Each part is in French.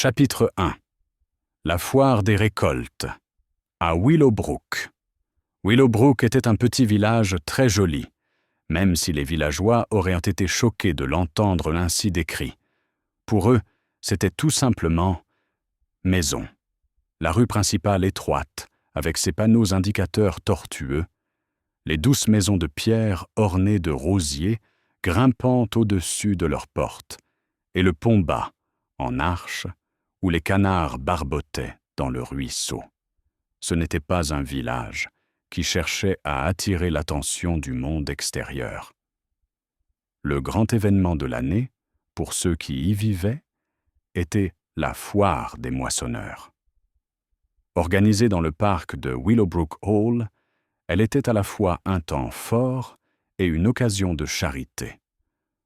Chapitre 1. La foire des récoltes. À Willowbrook. Willowbrook était un petit village très joli, même si les villageois auraient été choqués de l'entendre ainsi décrit. Pour eux, c'était tout simplement maison. La rue principale étroite, avec ses panneaux indicateurs tortueux, les douces maisons de pierre ornées de rosiers grimpant au-dessus de leurs portes, et le pont bas, en arche, où les canards barbotaient dans le ruisseau. Ce n'était pas un village qui cherchait à attirer l'attention du monde extérieur. Le grand événement de l'année, pour ceux qui y vivaient, était la foire des moissonneurs. Organisée dans le parc de Willowbrook Hall, elle était à la fois un temps fort et une occasion de charité.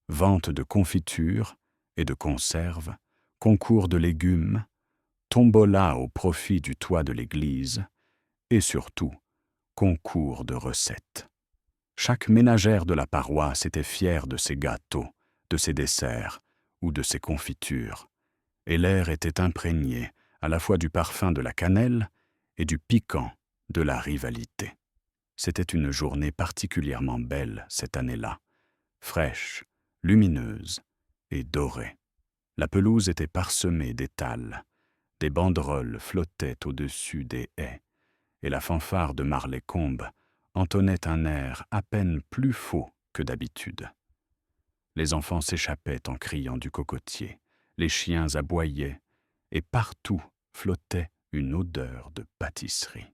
Vente de confitures et de conserves, concours de légumes, tombola au profit du toit de l'église, et surtout, concours de recettes. Chaque ménagère de la paroisse était fière de ses gâteaux, de ses desserts ou de ses confitures, et l'air était imprégné à la fois du parfum de la cannelle et du piquant de la rivalité. C'était une journée particulièrement belle cette année-là, fraîche, lumineuse et dorée. La pelouse était parsemée d'étals, des banderoles flottaient au-dessus des haies, et la fanfare de Marley-Combe entonnait un air à peine plus faux que d'habitude. Les enfants s'échappaient en criant du cocotier, les chiens aboyaient, et partout flottait une odeur de pâtisserie.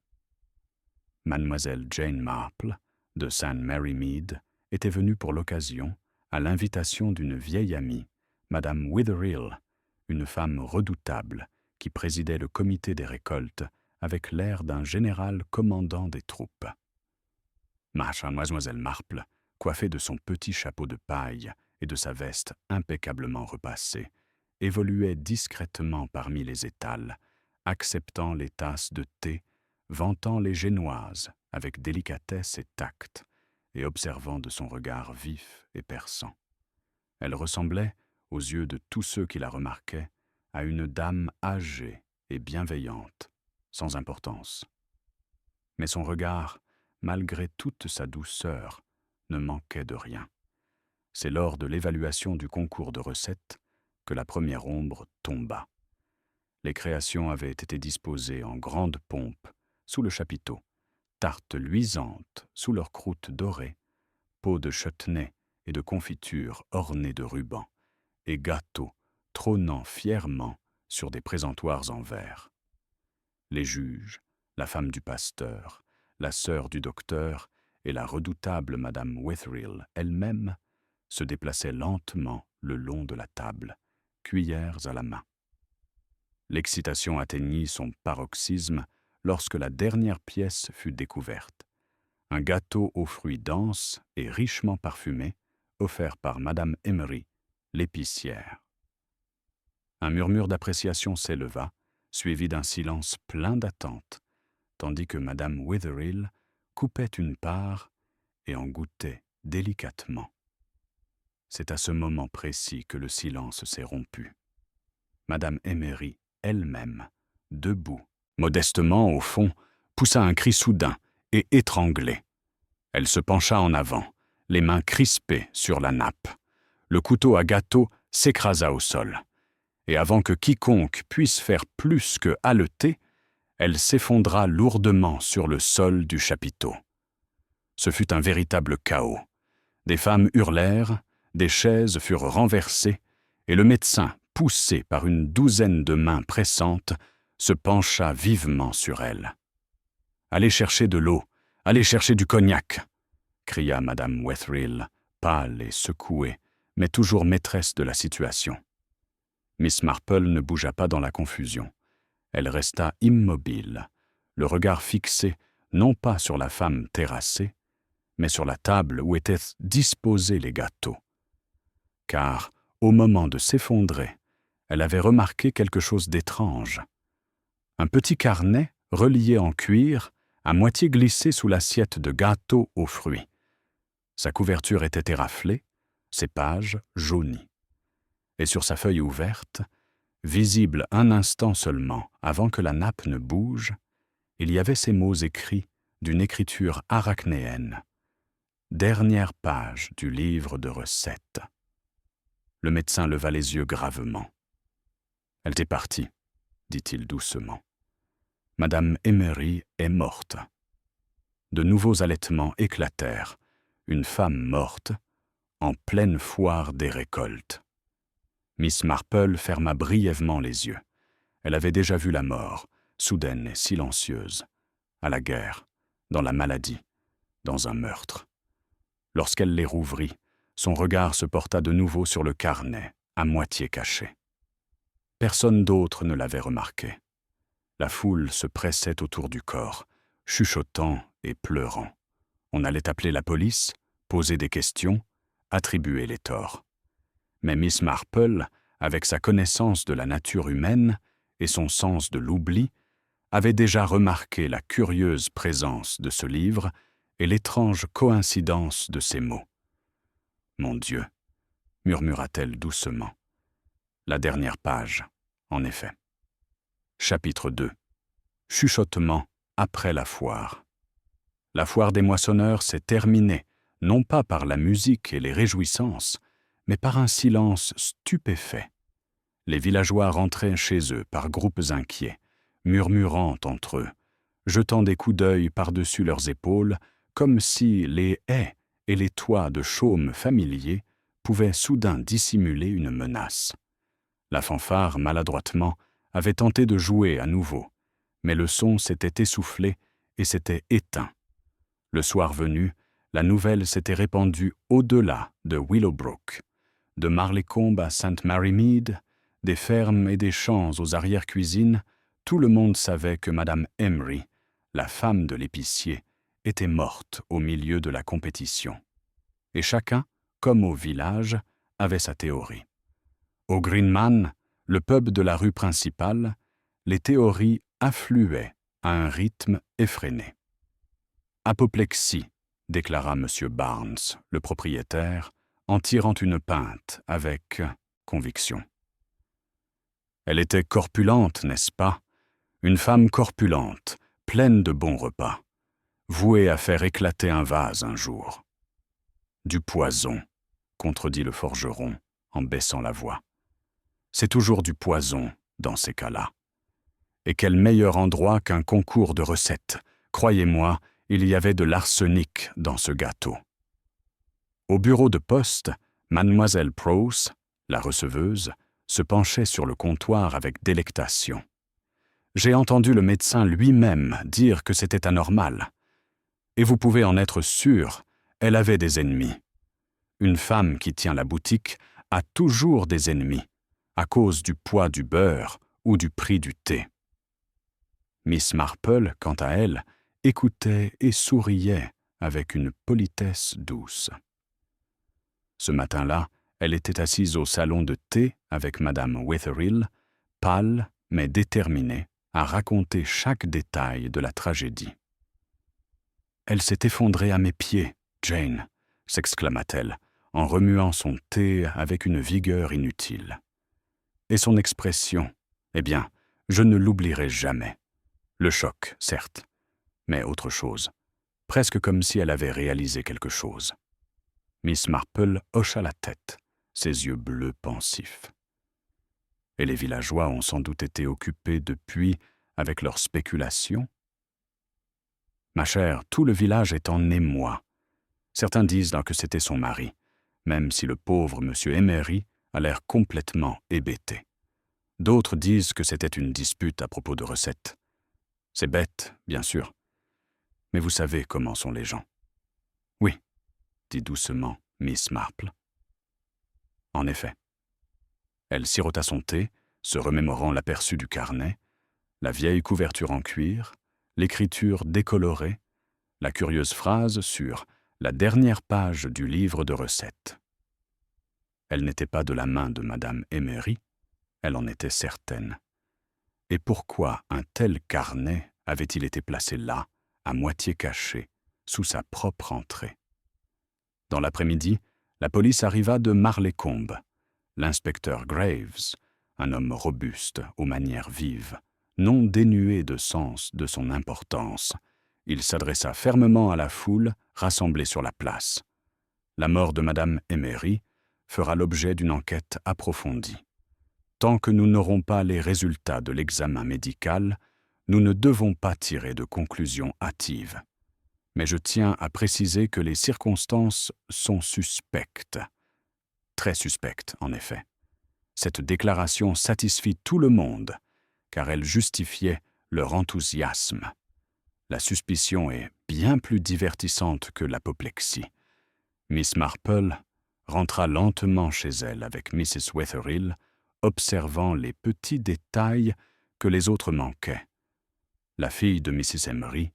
Mademoiselle Jane Marple, de St. Mary Mead, était venue pour l'occasion, à l'invitation d'une vieille amie, Madame Witherill, une femme redoutable qui présidait le comité des récoltes avec l'air d'un général commandant des troupes. Mademoiselle Marple, coiffée de son petit chapeau de paille et de sa veste impeccablement repassée, évoluait discrètement parmi les étals, acceptant les tasses de thé, vantant les génoises avec délicatesse et tact, et observant de son regard vif et perçant. Elle ressemblait, aux yeux de tous ceux qui la remarquaient, à une dame âgée et bienveillante, sans importance. Mais son regard, malgré toute sa douceur, ne manquait de rien. C'est lors de l'évaluation du concours de recettes que la première ombre tomba. Les créations avaient été disposées en grande pompe sous le chapiteau, tartes luisantes sous leur croûte dorée, pots de chutney et de confitures ornées de rubans, et gâteaux trônant fièrement sur des présentoirs en verre. Les juges, la femme du pasteur, la sœur du docteur et la redoutable Madame Witherill elle-même se déplaçaient lentement le long de la table, cuillères à la main. L'excitation atteignit son paroxysme lorsque la dernière pièce fut découverte. Un gâteau aux fruits denses et richement parfumés, offert par Madame Emery, l'épicière. Un murmure d'appréciation s'éleva, suivi d'un silence plein d'attente, tandis que Madame Witherill coupait une part et en goûtait délicatement. C'est à ce moment précis que le silence s'est rompu. Madame Emery, elle-même, debout, modestement au fond, poussa un cri soudain et étranglé. Elle se pencha en avant, les mains crispées sur la nappe. Le couteau à gâteau s'écrasa au sol. Et avant que quiconque puisse faire plus que haleter, elle s'effondra lourdement sur le sol du chapiteau. Ce fut un véritable chaos. Des femmes hurlèrent, des chaises furent renversées, et le médecin, poussé par une douzaine de mains pressantes, se pencha vivement sur elle. « Allez chercher de l'eau, allez chercher du cognac !» cria Madame Witherill, pâle et secouée, mais toujours maîtresse de la situation. Miss Marple ne bougea pas dans la confusion. Elle resta immobile, le regard fixé non pas sur la femme terrassée, mais sur la table où étaient disposés les gâteaux. Car, au moment de s'effondrer, elle avait remarqué quelque chose d'étrange. Un petit carnet, relié en cuir, à moitié glissé sous l'assiette de gâteaux aux fruits. Sa couverture était éraflée, ses pages jaunies. Et sur sa feuille ouverte, visible un instant seulement avant que la nappe ne bouge, il y avait ces mots écrits d'une écriture arachnéenne. Dernière page du livre de recettes. Le médecin leva les yeux gravement. « Elle est partie, dit-il doucement. Madame Emery est morte. » De nouveaux halètements éclatèrent. Une femme morte, en pleine foire des récoltes. Miss Marple ferma brièvement les yeux. Elle avait déjà vu la mort, soudaine et silencieuse, à la guerre, dans la maladie, dans un meurtre. Lorsqu'elle les rouvrit, son regard se porta de nouveau sur le carnet, à moitié caché. Personne d'autre ne l'avait remarqué. La foule se pressait autour du corps, chuchotant et pleurant. On allait appeler la police, poser des questions, attribuer les torts. Mais Miss Marple, avec sa connaissance de la nature humaine et son sens de l'oubli, avait déjà remarqué la curieuse présence de ce livre et l'étrange coïncidence de ces mots. « Mon Dieu !» murmura-t-elle doucement. La dernière page, en effet. Chapitre 2. Chuchotement après la foire. La foire des moissonneurs s'est terminée, non pas par la musique et les réjouissances, mais par un silence stupéfait. Les villageois rentraient chez eux par groupes inquiets, murmurant entre eux, jetant des coups d'œil par-dessus leurs épaules, comme si les haies et les toits de chaume familiers pouvaient soudain dissimuler une menace. La fanfare, maladroitement, avait tenté de jouer à nouveau, mais le son s'était essoufflé et s'était éteint. Le soir venu, la nouvelle s'était répandue au-delà de Willowbrook, de Marleycombe à St. Mary Mead, des fermes et des champs aux arrière-cuisines. Tout le monde savait que Madame Emery, la femme de l'épicier, était morte au milieu de la compétition. Et chacun, comme au village, avait sa théorie. Au Greenman, le pub de la rue principale, les théories affluaient à un rythme effréné. « Apoplexie », déclara M. Barnes, le propriétaire, en tirant une pinte avec conviction. Elle était corpulente, n'est-ce pas? Une femme corpulente, pleine de bons repas, vouée à faire éclater un vase un jour. Du poison, contredit le forgeron en baissant la voix. C'est toujours du poison dans ces cas-là. Et quel meilleur endroit qu'un concours de recettes. Croyez-moi, il y avait de l'arsenic dans ce gâteau. Au bureau de poste, Mademoiselle Prowse, la receveuse, se penchait sur le comptoir avec délectation. J'ai entendu le médecin lui-même dire que c'était anormal. Et vous pouvez en être sûr, elle avait des ennemis. Une femme qui tient la boutique a toujours des ennemis, à cause du poids du beurre ou du prix du thé. Miss Marple, quant à elle, écoutait et souriait avec une politesse douce. Ce matin-là, elle était assise au salon de thé avec Madame Wetherill, pâle mais déterminée à raconter chaque détail de la tragédie. « Elle s'est effondrée à mes pieds, Jane », s'exclama-t-elle, en remuant son thé avec une vigueur inutile. Et son expression, eh bien, je ne l'oublierai jamais. Le choc, certes, mais autre chose, presque comme si elle avait réalisé quelque chose. Miss Marple hocha la tête, ses yeux bleus pensifs. Et les villageois ont sans doute été occupés depuis avec leurs spéculations. Ma chère, tout le village est en émoi. Certains disent que c'était son mari, même si le pauvre M. Emery a l'air complètement hébété. D'autres disent que c'était une dispute à propos de recettes. C'est bête, bien sûr, mais vous savez comment sont les gens. Oui, dit doucement Miss Marple. En effet. Elle sirota son thé, se remémorant l'aperçu du carnet, la vieille couverture en cuir, l'écriture décolorée, la curieuse phrase sur la dernière page du livre de recettes. Elle n'était pas de la main de Madame Emery, elle en était certaine. Et pourquoi un tel carnet avait-il été placé là, à moitié caché, sous sa propre entrée? Dans l'après-midi, la police arriva de Marleycombe. L'inspecteur Graves, un homme robuste, aux manières vives, non dénué de sens de son importance. Il s'adressa fermement à la foule rassemblée sur la place. La mort de Madame Emery fera l'objet d'une enquête approfondie. Tant que nous n'aurons pas les résultats de l'examen médical, nous ne devons pas tirer de conclusions hâtives. Mais je tiens à préciser que les circonstances sont suspectes. Très suspectes, en effet. Cette déclaration satisfit tout le monde, car elle justifiait leur enthousiasme. La suspicion est bien plus divertissante que l'apoplexie. Miss Marple rentra lentement chez elle avec Mrs. Wetherill, observant les petits détails que les autres manquaient. La fille de Mrs. Emery,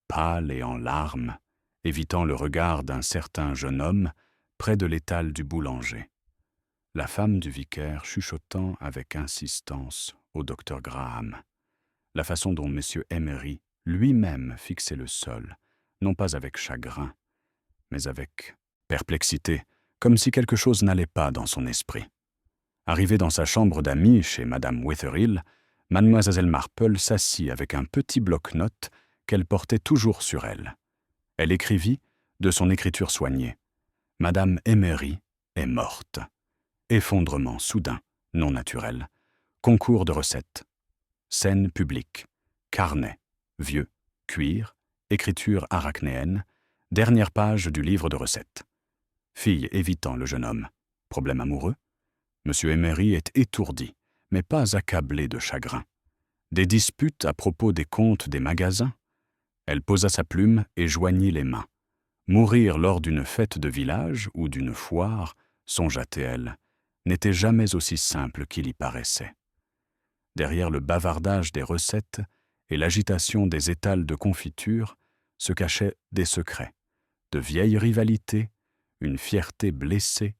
pâle et en larmes, évitant le regard d'un certain jeune homme près de l'étal du boulanger. La femme du vicaire chuchotant avec insistance au docteur Graham. La façon dont M. Emery lui-même fixait le sol, non pas avec chagrin, mais avec perplexité, comme si quelque chose n'allait pas dans son esprit. Arrivée dans sa chambre d'amis chez Madame Wetherill, Mademoiselle Marple s'assit avec un petit bloc-notes qu'elle portait toujours sur elle. Elle écrivit, de son écriture soignée, « Madame Emery est morte. » Effondrement soudain, non naturel. Concours de recettes. Scène publique. Carnet. Vieux. Cuir. Écriture arachnéenne. Dernière page du livre de recettes. Fille évitant le jeune homme. Problème amoureux? Monsieur Emery est étourdi, mais pas accablé de chagrin. Des disputes à propos des comptes des magasins? Elle posa sa plume et joignit les mains. Mourir lors d'une fête de village ou d'une foire, songea-t-elle, n'était jamais aussi simple qu'il y paraissait. Derrière le bavardage des recettes et l'agitation des étals de confiture se cachaient des secrets, de vieilles rivalités, une fierté blessée,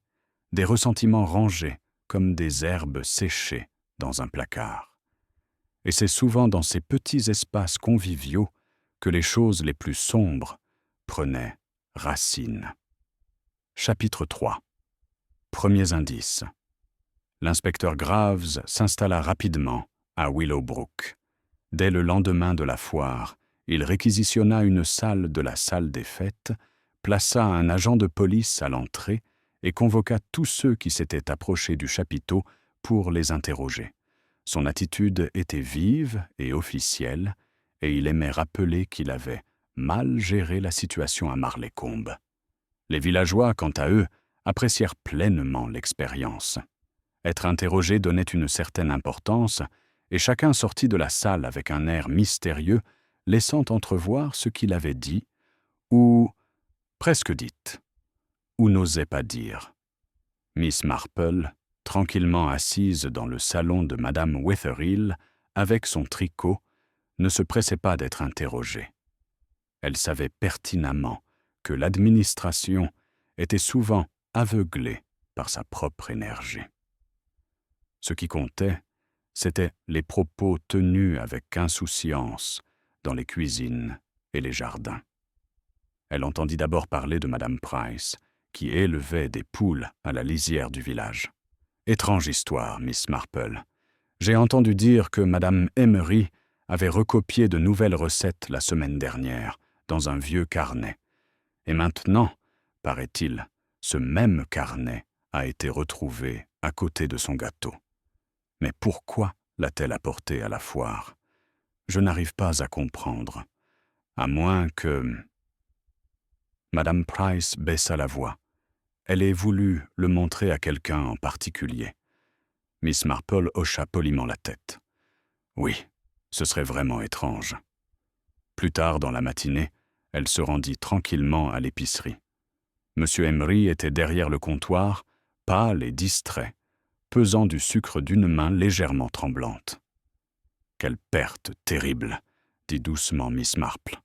des ressentiments rangés comme des herbes séchées dans un placard. Et c'est souvent dans ces petits espaces conviviaux que les choses les plus sombres prenaient racine. Chapitre 3. Premiers indices. L'inspecteur Graves s'installa rapidement à Willowbrook. Dès le lendemain de la foire, il réquisitionna une salle de la salle des fêtes, plaça un agent de police à l'entrée et convoqua tous ceux qui s'étaient approchés du chapiteau pour les interroger. Son attitude était vive et officielle, et il aimait rappeler qu'il avait mal géré la situation à Marleycombe. Les villageois, quant à eux, apprécièrent pleinement l'expérience. Être interrogé donnait une certaine importance, et chacun sortit de la salle avec un air mystérieux, laissant entrevoir ce qu'il avait dit, ou presque dit, ou n'osait pas dire. Miss Marple, tranquillement assise dans le salon de Madame Wetherill, avec son tricot, ne se pressait pas d'être interrogée. Elle savait pertinemment que l'administration était souvent aveuglée par sa propre énergie. Ce qui comptait, c'étaient les propos tenus avec insouciance dans les cuisines et les jardins. Elle entendit d'abord parler de Madame Price, qui élevait des poules à la lisière du village. Étrange histoire, Miss Marple. J'ai entendu dire que Madame Emery avait recopié de nouvelles recettes la semaine dernière, dans un vieux carnet. Et maintenant, paraît-il, ce même carnet a été retrouvé à côté de son gâteau. Mais pourquoi l'a-t-elle apporté à la foire? Je n'arrive pas à comprendre. À moins que... Madame Price baissa la voix. Elle ait voulu le montrer à quelqu'un en particulier. Miss Marple hocha poliment la tête. Oui, ce serait vraiment étrange. Plus tard dans la matinée, elle se rendit tranquillement à l'épicerie. Monsieur Emery était derrière le comptoir, pâle et distrait, pesant du sucre d'une main légèrement tremblante. « Quelle perte terrible !» dit doucement Miss Marple.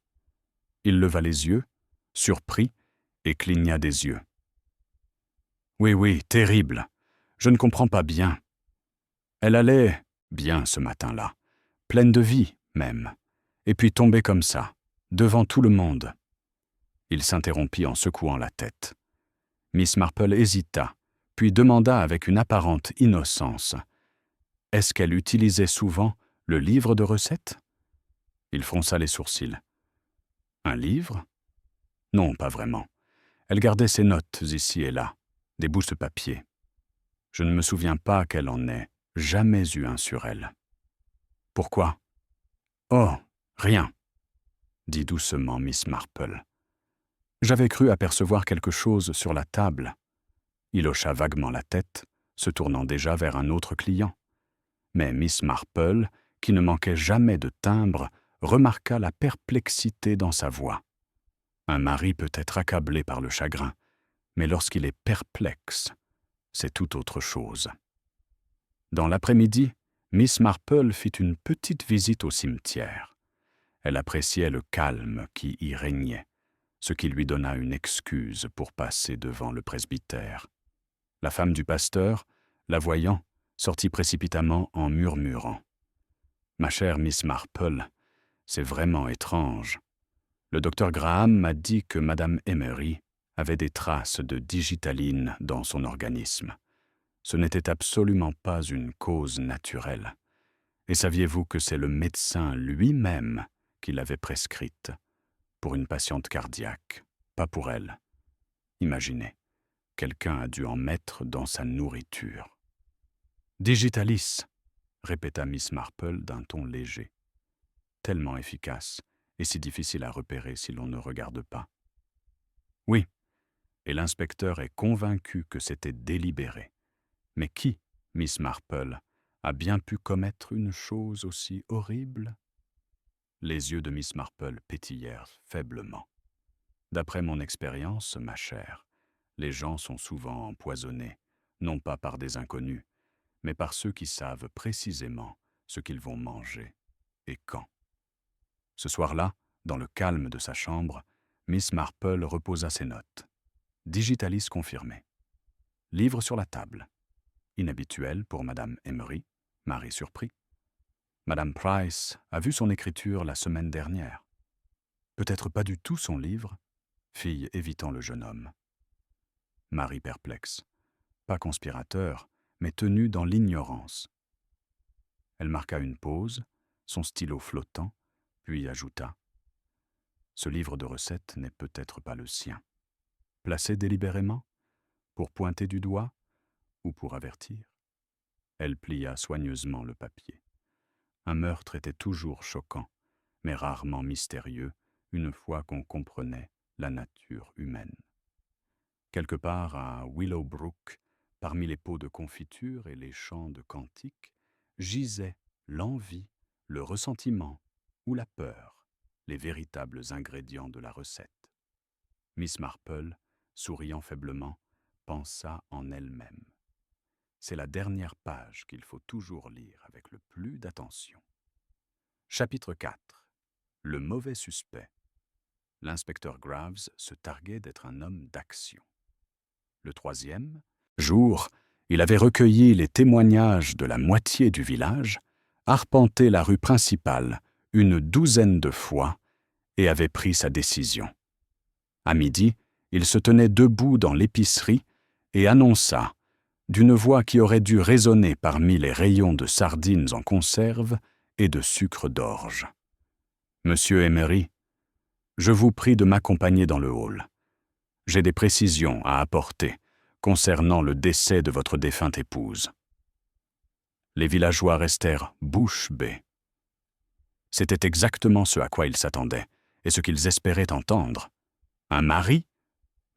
Il leva les yeux, surpris, et cligna des yeux. « Oui, terrible. Je ne comprends pas bien. Elle allait bien ce matin-là, pleine de vie même, et puis tomber comme ça, devant tout le monde. » Il s'interrompit en secouant la tête. Miss Marple hésita, puis demanda avec une apparente innocence. Est-ce qu'elle utilisait souvent le livre de recettes? Il fronça les sourcils. Un livre? Non, pas vraiment. Elle gardait ses notes ici et là, des bouts de papier. Je ne me souviens pas qu'elle en ait jamais eu un sur elle. Pourquoi? Oh, rien, dit doucement Miss Marple. J'avais cru apercevoir quelque chose sur la table. Il hocha vaguement la tête, se tournant déjà vers un autre client. Mais Miss Marple, qui ne manquait jamais de timbre, remarqua la perplexité dans sa voix. Un mari peut être accablé par le chagrin, mais lorsqu'il est perplexe, c'est tout autre chose. Dans l'après-midi, Miss Marple fit une petite visite au cimetière. Elle appréciait le calme qui y régnait, ce qui lui donna une excuse pour passer devant le presbytère. La femme du pasteur, la voyant, sortit précipitamment en murmurant. « Ma chère Miss Marple, c'est vraiment étrange. Le docteur Graham m'a dit que Madame Emery avait des traces de digitaline dans son organisme. Ce n'était absolument pas une cause naturelle. Et saviez-vous que c'est le médecin lui-même qui l'avait prescrite, pour une patiente cardiaque, pas pour elle. Imaginez, quelqu'un a dû en mettre dans sa nourriture. « Digitalis !» répéta Miss Marple d'un ton léger. Tellement efficace et si difficile à repérer si l'on ne regarde pas. Oui, et l'inspecteur est convaincu que c'était délibéré. Mais qui, Miss Marple, a bien pu commettre une chose aussi horrible? Les yeux de Miss Marple pétillèrent faiblement. D'après mon expérience, ma chère, les gens sont souvent empoisonnés, non pas par des inconnus, mais par ceux qui savent précisément ce qu'ils vont manger et quand. Ce soir-là, dans le calme de sa chambre, Miss Marple reposa ses notes. Digitalis confirmé. Livre sur la table. Inhabituel pour Madame Emery, mari surpris. Madame Price a vu son écriture la semaine dernière. Peut-être pas du tout son livre, fille évitant le jeune homme. Mari perplexe, pas conspirateur, mais tenu dans l'ignorance. Elle marqua une pause, son stylo flottant, puis ajouta « Ce livre de recettes n'est peut-être pas le sien. Placé délibérément? Pour pointer du doigt? Ou pour avertir ?» Elle plia soigneusement le papier. Un meurtre était toujours choquant, mais rarement mystérieux, une fois qu'on comprenait la nature humaine. Quelque part à Willowbrook, parmi les pots de confiture et les champs de cantiques, gisaient l'envie, le ressentiment ou la peur, les véritables ingrédients de la recette. Miss Marple, souriant faiblement, pensa en elle-même. C'est la dernière page qu'il faut toujours lire avec le plus d'attention. Chapitre 4. Le mauvais suspect. L'inspecteur Graves se targuait d'être un homme d'action. Le troisième jour, il avait recueilli les témoignages de la moitié du village, arpenté la rue principale une 12aine de fois et avait pris sa décision. À midi, il se tenait debout dans l'épicerie et annonça, d'une voix qui aurait dû résonner parmi les rayons de sardines en conserve et de sucre d'orge. « Monsieur Emery, je vous prie de m'accompagner dans le hall. J'ai des précisions à apporter concernant le décès de votre défunte épouse. » Les villageois restèrent bouche bée. C'était exactement ce à quoi ils s'attendaient et ce qu'ils espéraient entendre. Un mari?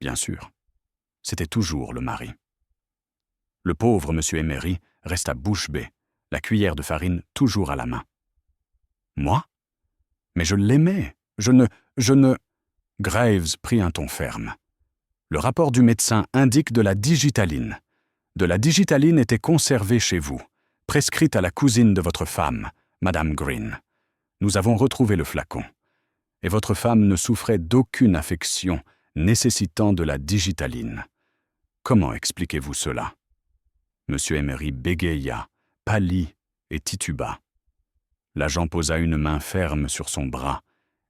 Bien sûr. C'était toujours le mari. Le pauvre monsieur Emery resta bouche bée, la cuillère de farine toujours à la main. Moi? Mais je l'aimais. Je ne... Graves prit un ton ferme. Le rapport du médecin indique de la digitaline. De la digitaline était conservée chez vous, prescrite à la cousine de votre femme, Madame Green. Nous avons retrouvé le flacon. Et votre femme ne souffrait d'aucune affection nécessitant de la digitaline. Comment expliquez-vous cela? Monsieur Emery bégaya, pâlit et tituba. L'agent posa une main ferme sur son bras,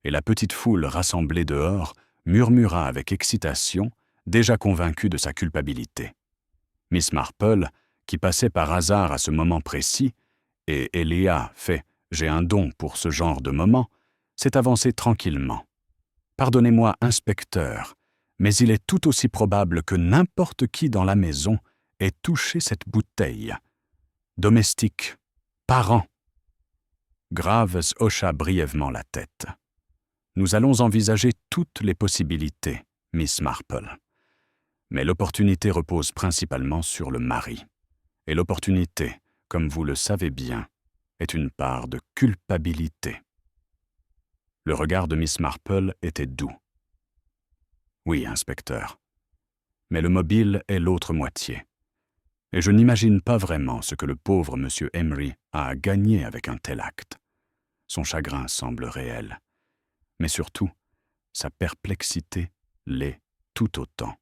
et la petite foule rassemblée dehors murmura avec excitation, déjà convaincue de sa culpabilité. Miss Marple, qui passait par hasard à ce moment précis, et Elia fait « j'ai un don pour ce genre de moment », s'est avancé tranquillement. « Pardonnez-moi, inspecteur, mais il est tout aussi probable que n'importe qui dans la maison ait touché cette bouteille. Domestique, parent. » Graves hocha brièvement la tête. « Nous allons envisager toutes les possibilités, Miss Marple. Mais l'opportunité repose principalement sur le mari. Et l'opportunité, comme vous le savez bien, est une part de culpabilité. » Le regard de Miss Marple était doux. « Oui, inspecteur. Mais le mobile est l'autre moitié. Et je n'imagine pas vraiment ce que le pauvre monsieur Emery a à gagner avec un tel acte. Son chagrin semble réel. Mais surtout, sa perplexité l'est tout autant. »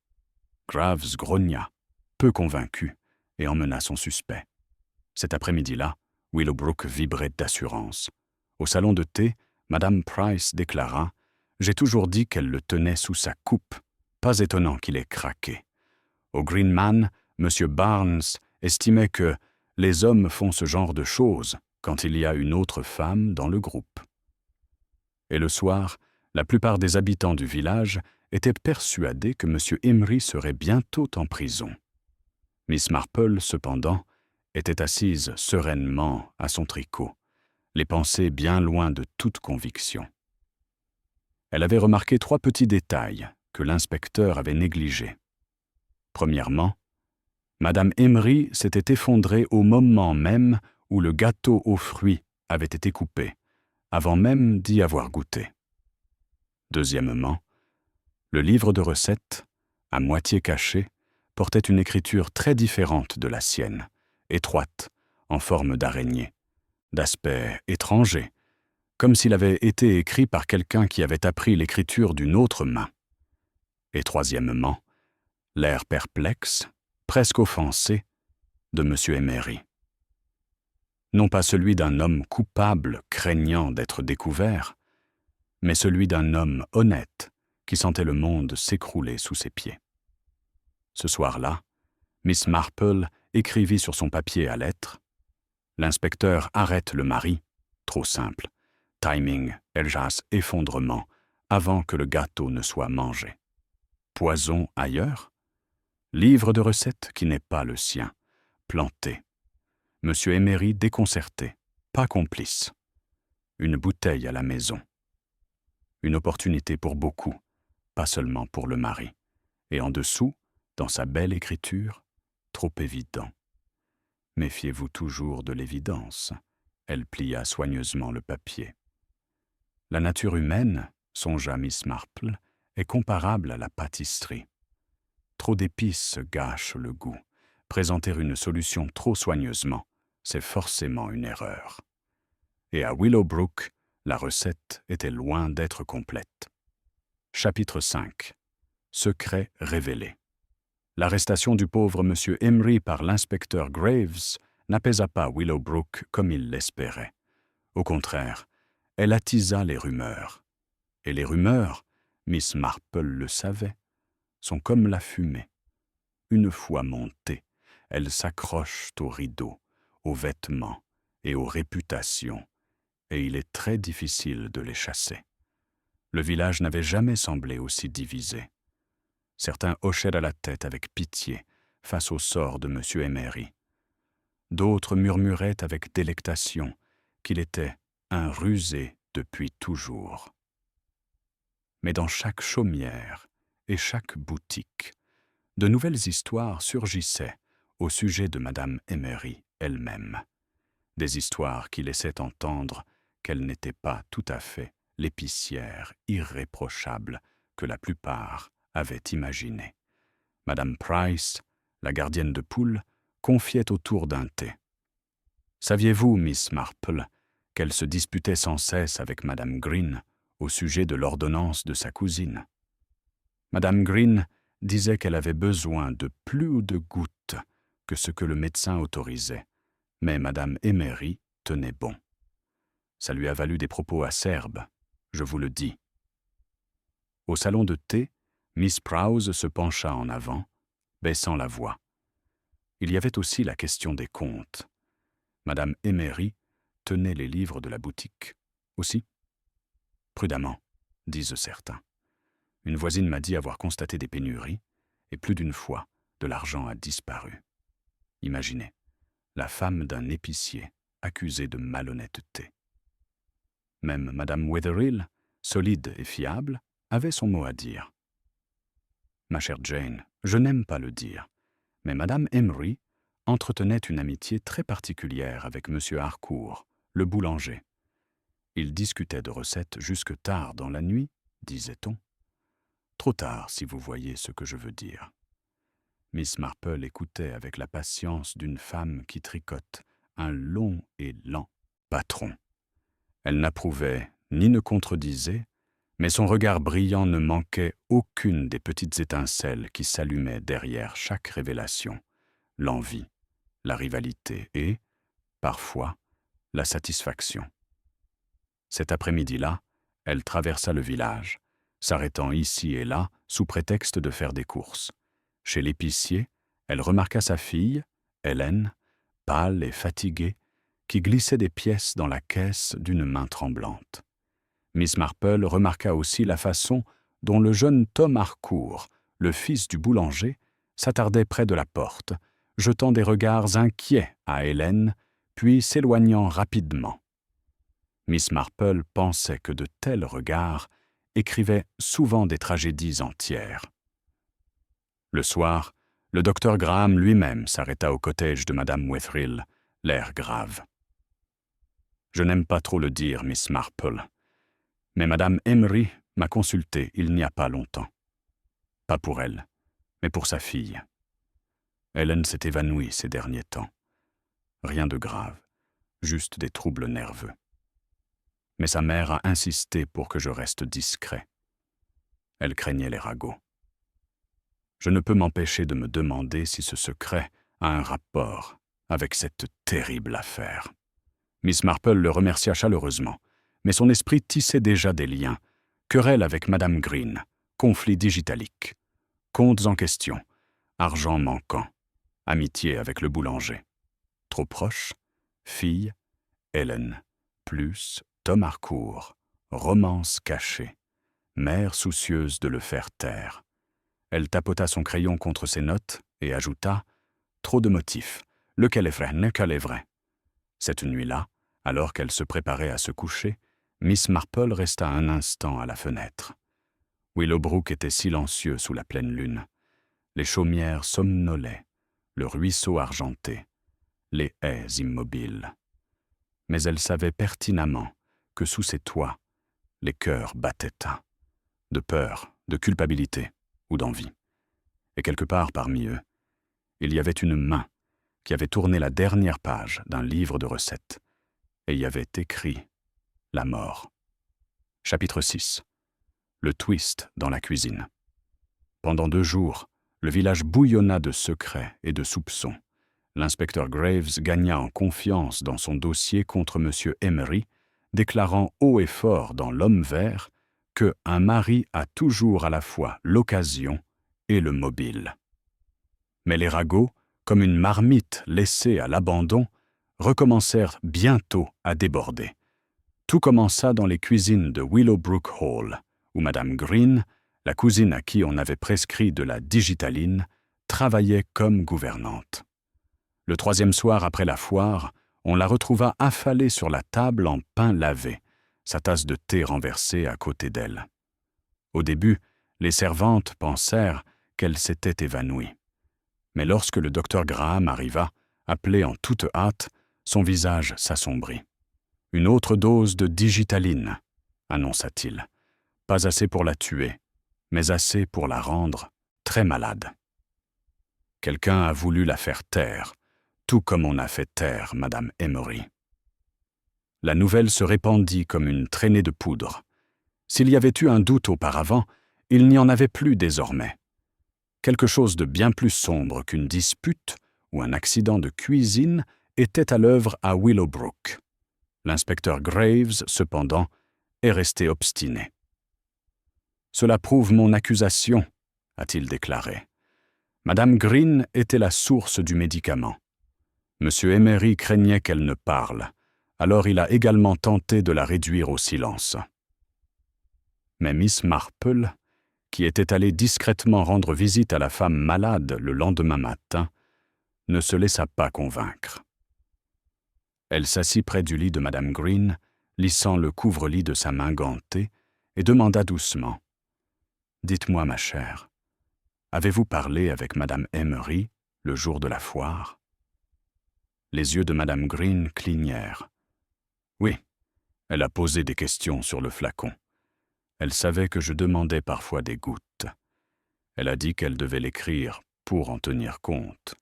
Graves grogna, peu convaincu, et emmena son suspect. Cet après-midi-là, Willowbrook vibrait d'assurance. Au salon de thé, Madame Price déclara « J'ai toujours dit qu'elle le tenait sous sa coupe. Pas étonnant qu'il ait craqué. Au Green Man, M. Barnes estimait que les hommes font ce genre de choses quand il y a une autre femme dans le groupe. » Et le soir, la plupart des habitants du village étaient persuadés que M. Emery serait bientôt en prison. Miss Marple, cependant, était assise sereinement à son tricot, les pensées bien loin de toute conviction. Elle avait remarqué 3 petits détails que l'inspecteur avait négligés. Premièrement, Madame Emery s'était effondrée au moment même où le gâteau aux fruits avait été coupé, avant même d'y avoir goûté. Deuxièmement, le livre de recettes, à moitié caché, portait une écriture très différente de la sienne, étroite, en forme d'araignée, d'aspect étranger, comme s'il avait été écrit par quelqu'un qui avait appris l'écriture d'une autre main. Et troisièmement, l'air perplexe, presque offensé, de M. Emery. Non pas celui d'un homme coupable craignant d'être découvert, mais celui d'un homme honnête qui sentait le monde s'écrouler sous ses pieds. Ce soir-là, Miss Marple écrivit sur son papier à lettres « L'inspecteur arrête le mari, trop simple. Timing, Eljas, effondrement, avant que le gâteau ne soit mangé. Poison ailleurs? Livre de recettes qui n'est pas le sien. Planté. Monsieur Emery déconcerté, pas complice. Une bouteille à la maison. Une opportunité pour beaucoup, pas seulement pour le mari. Et en dessous, dans sa belle écriture, trop évident. Méfiez-vous toujours de l'évidence. » Elle plia soigneusement le papier. La nature humaine, songea Miss Marple, est comparable à la pâtisserie. Trop d'épices gâchent le goût. Présenter une solution trop soigneusement, c'est forcément une erreur. Et à Willowbrook, la recette était loin d'être complète. Chapitre 5. Secret révélé. L'arrestation du pauvre M. Emery par l'inspecteur Graves n'apaisa pas Willowbrook comme il l'espérait. Au contraire, elle attisa les rumeurs. Et les rumeurs, Miss Marple le savait, sont comme la fumée. Une fois montées, elles s'accrochent aux rideaux, aux vêtements et aux réputations, et il est très difficile de les chasser. Le village n'avait jamais semblé aussi divisé. Certains hochaient la tête avec pitié face au sort de M. Emery. D'autres murmuraient avec délectation qu'il était un rusé depuis toujours. Mais dans chaque chaumière et chaque boutique, de nouvelles histoires surgissaient au sujet de Madame Emery elle-même. Des histoires qui laissaient entendre qu'elle n'était pas tout à fait l'épicière irréprochable que la plupart avaient imaginée. Madame Price, la gardienne de poule, confiait autour d'un thé. « Saviez-vous, Miss Marple, qu'elle se disputait sans cesse avec Madame Green au sujet de l'ordonnance de sa cousine? Madame Green disait qu'elle avait besoin de plus de gouttes que ce que le médecin autorisait, mais Madame Emery tenait bon. Ça lui a valu des propos acerbes, je vous le dis. » Au salon de thé, Miss Prowse se pencha en avant, baissant la voix. Il y avait aussi la question des comptes. Madame Emery tenait les livres de la boutique. Aussi? Prudemment, disent certains. Une voisine m'a dit avoir constaté des pénuries, et plus d'une fois, de l'argent a disparu. Imaginez, la femme d'un épicier accusée de malhonnêteté. Même Madame Wetherill, solide et fiable, avait son mot à dire. Ma chère Jane, je n'aime pas le dire, mais Madame Emery entretenait une amitié très particulière avec Monsieur Harcourt, le boulanger. Ils discutaient de recettes jusque tard dans la nuit, disait-on. Trop tard, si vous voyez ce que je veux dire. Miss Marple écoutait avec la patience d'une femme qui tricote un long et lent patron. Elle n'approuvait ni ne contredisait, mais son regard brillant ne manquait aucune des petites étincelles qui s'allumaient derrière chaque révélation, l'envie, la rivalité et, parfois, la satisfaction. Cet après-midi-là, elle traversa le village, s'arrêtant ici et là sous prétexte de faire des courses. Chez l'épicier, elle remarqua sa fille, Hélène, pâle et fatiguée, qui glissait des pièces dans la caisse d'une main tremblante. Miss Marple remarqua aussi la façon dont le jeune Tom Harcourt, le fils du boulanger, s'attardait près de la porte, jetant des regards inquiets à Hélène, puis s'éloignant rapidement. Miss Marple pensait que de tels regards écrivaient souvent des tragédies entières. Le soir, le docteur Graham lui-même s'arrêta au cottage de Madame Wetherill, l'air grave. « Je n'aime pas trop le dire, Miss Marple, mais Madame Emery m'a consulté il n'y a pas longtemps. Pas pour elle, mais pour sa fille. Hélène s'est évanouie ces derniers temps. Rien de grave, juste des troubles nerveux. Mais sa mère a insisté pour que je reste discret. Elle craignait les ragots. Je ne peux m'empêcher de me demander si ce secret a un rapport avec cette terrible affaire. » Miss Marple le remercia chaleureusement, mais son esprit tissait déjà des liens, querelle avec Madame Green, conflit digitalique, comptes en question, argent manquant, amitié avec le boulanger. Trop proche, fille, Hélène, plus Tom Harcourt, romance cachée, mère soucieuse de le faire taire. Elle tapota son crayon contre ses notes et ajouta « Trop de motifs, lequel est vrai, lequel est vrai ?» Cette nuit-là, alors qu'elle se préparait à se coucher, Miss Marple resta un instant à la fenêtre. Willowbrook était silencieux sous la pleine lune. Les chaumières somnolaient, le ruisseau argenté, les haies immobiles. Mais elle savait pertinemment que sous ces toits, les cœurs battaient à, de peur, de culpabilité ou d'envie. Et quelque part parmi eux, il y avait une main qui avait tourné la dernière page d'un livre de recettes et y avait écrit la mort. Chapitre 6. Le twist dans la cuisine. Pendant 2 jours, le village bouillonna de secrets et de soupçons. L'inspecteur Graves gagna en confiance dans son dossier contre M. Emery, déclarant haut et fort dans l'Homme vert que un mari a toujours à la fois l'occasion et le mobile. Mais les ragots, comme une marmite laissée à l'abandon, recommencèrent bientôt à déborder. Tout commença dans les cuisines de Willowbrook Hall, où Madame Green, la cousine à qui on avait prescrit de la digitaline, travaillait comme gouvernante. Le 3e soir après la foire, on la retrouva affalée sur la table en pain lavé, sa tasse de thé renversée à côté d'elle. Au début, les servantes pensèrent qu'elle s'était évanouie. Mais lorsque le docteur Graham arriva, appelé en toute hâte, son visage s'assombrit. « Une autre dose de digitaline », annonça-t-il. « Pas assez pour la tuer, mais assez pour la rendre très malade. » Quelqu'un a voulu la faire taire, tout comme on a fait taire Madame Emery. La nouvelle se répandit comme une traînée de poudre. S'il y avait eu un doute auparavant, il n'y en avait plus désormais. Quelque chose de bien plus sombre qu'une dispute ou un accident de cuisine était à l'œuvre à Willowbrook. L'inspecteur Graves, cependant, est resté obstiné. « Cela prouve mon accusation », a-t-il déclaré. Madame Green était la source du médicament. M. Emery craignait qu'elle ne parle, alors il a également tenté de la réduire au silence. Mais Miss Marple, qui était allée discrètement rendre visite à la femme malade le lendemain matin, ne se laissa pas convaincre. Elle s'assit près du lit de Madame Green, lissant le couvre-lit de sa main gantée, et demanda doucement « Dites-moi, ma chère, avez-vous parlé avec Madame Emery le jour de la foire ?» Les yeux de Madame Green clignèrent. « Oui, elle a posé des questions sur le flacon. Elle savait que je demandais parfois des gouttes. Elle a dit qu'elle devait l'écrire pour en tenir compte.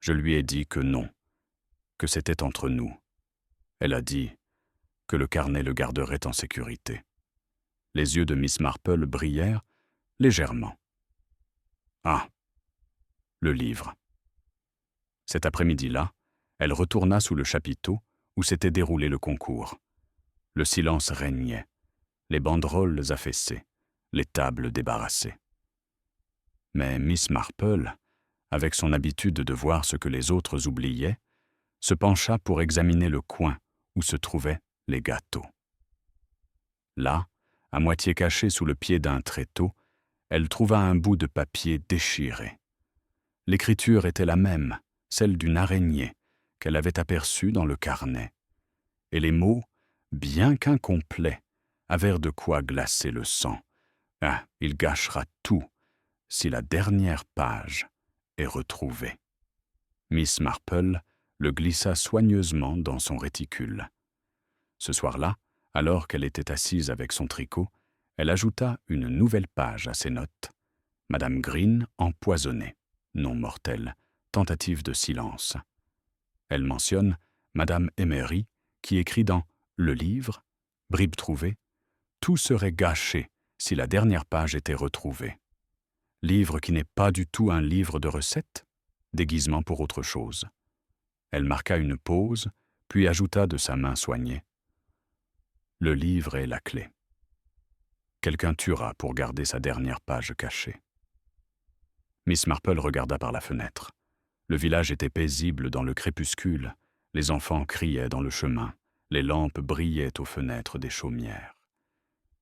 Je lui ai dit que non, que c'était entre nous. Elle a dit que le carnet le garderait en sécurité. » Les yeux de Miss Marple brillèrent légèrement. « Ah, le livre. » Cet après-midi-là, elle retourna sous le chapiteau où s'était déroulé le concours. Le silence régnait, les banderoles affaissées, les tables débarrassées. Mais Miss Marple, avec son habitude de voir ce que les autres oubliaient, se pencha pour examiner le coin où se trouvaient les gâteaux. Là, à moitié caché sous le pied d'un tréteau, elle trouva un bout de papier déchiré. L'écriture était la même, celle d'une araignée, qu'elle avait aperçue dans le carnet. Et les mots, bien qu'incomplets, avaient de quoi glacer le sang. Ah, il gâchera tout si la dernière page est retrouvée. Miss Marple le glissa soigneusement dans son réticule. Ce soir-là, alors qu'elle était assise avec son tricot, elle ajouta une nouvelle page à ses notes. Madame Green empoisonnée, non mortelle, tentative de silence. Elle mentionne Madame Emery, qui écrit dans Le livre, bribe trouvée, tout serait gâché si la dernière page était retrouvée. Livre qui n'est pas du tout un livre de recettes, déguisement pour autre chose. Elle marqua une pause, puis ajouta de sa main soignée. Le livre est la clé. Quelqu'un tuera pour garder sa dernière page cachée. Miss Marple regarda par la fenêtre. Le village était paisible dans le crépuscule, les enfants criaient dans le chemin, les lampes brillaient aux fenêtres des chaumières.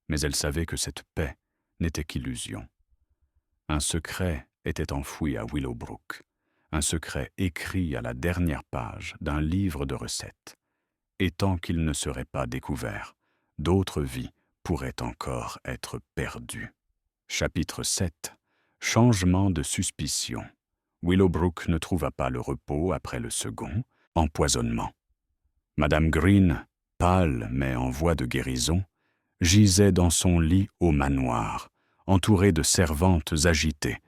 Mais elle savait que cette paix n'était qu'illusion. Un secret était enfoui à Willowbrook, un secret écrit à la dernière page d'un livre de recettes. Et tant qu'il ne serait pas découvert, d'autres vies pourraient encore être perdues. Chapitre 7. Changement de suspicion. Willowbrook ne trouva pas le repos après le second, empoisonnement. Madame Green, pâle mais en voie de guérison, gisait dans son lit au manoir, entourée de servantes agitées,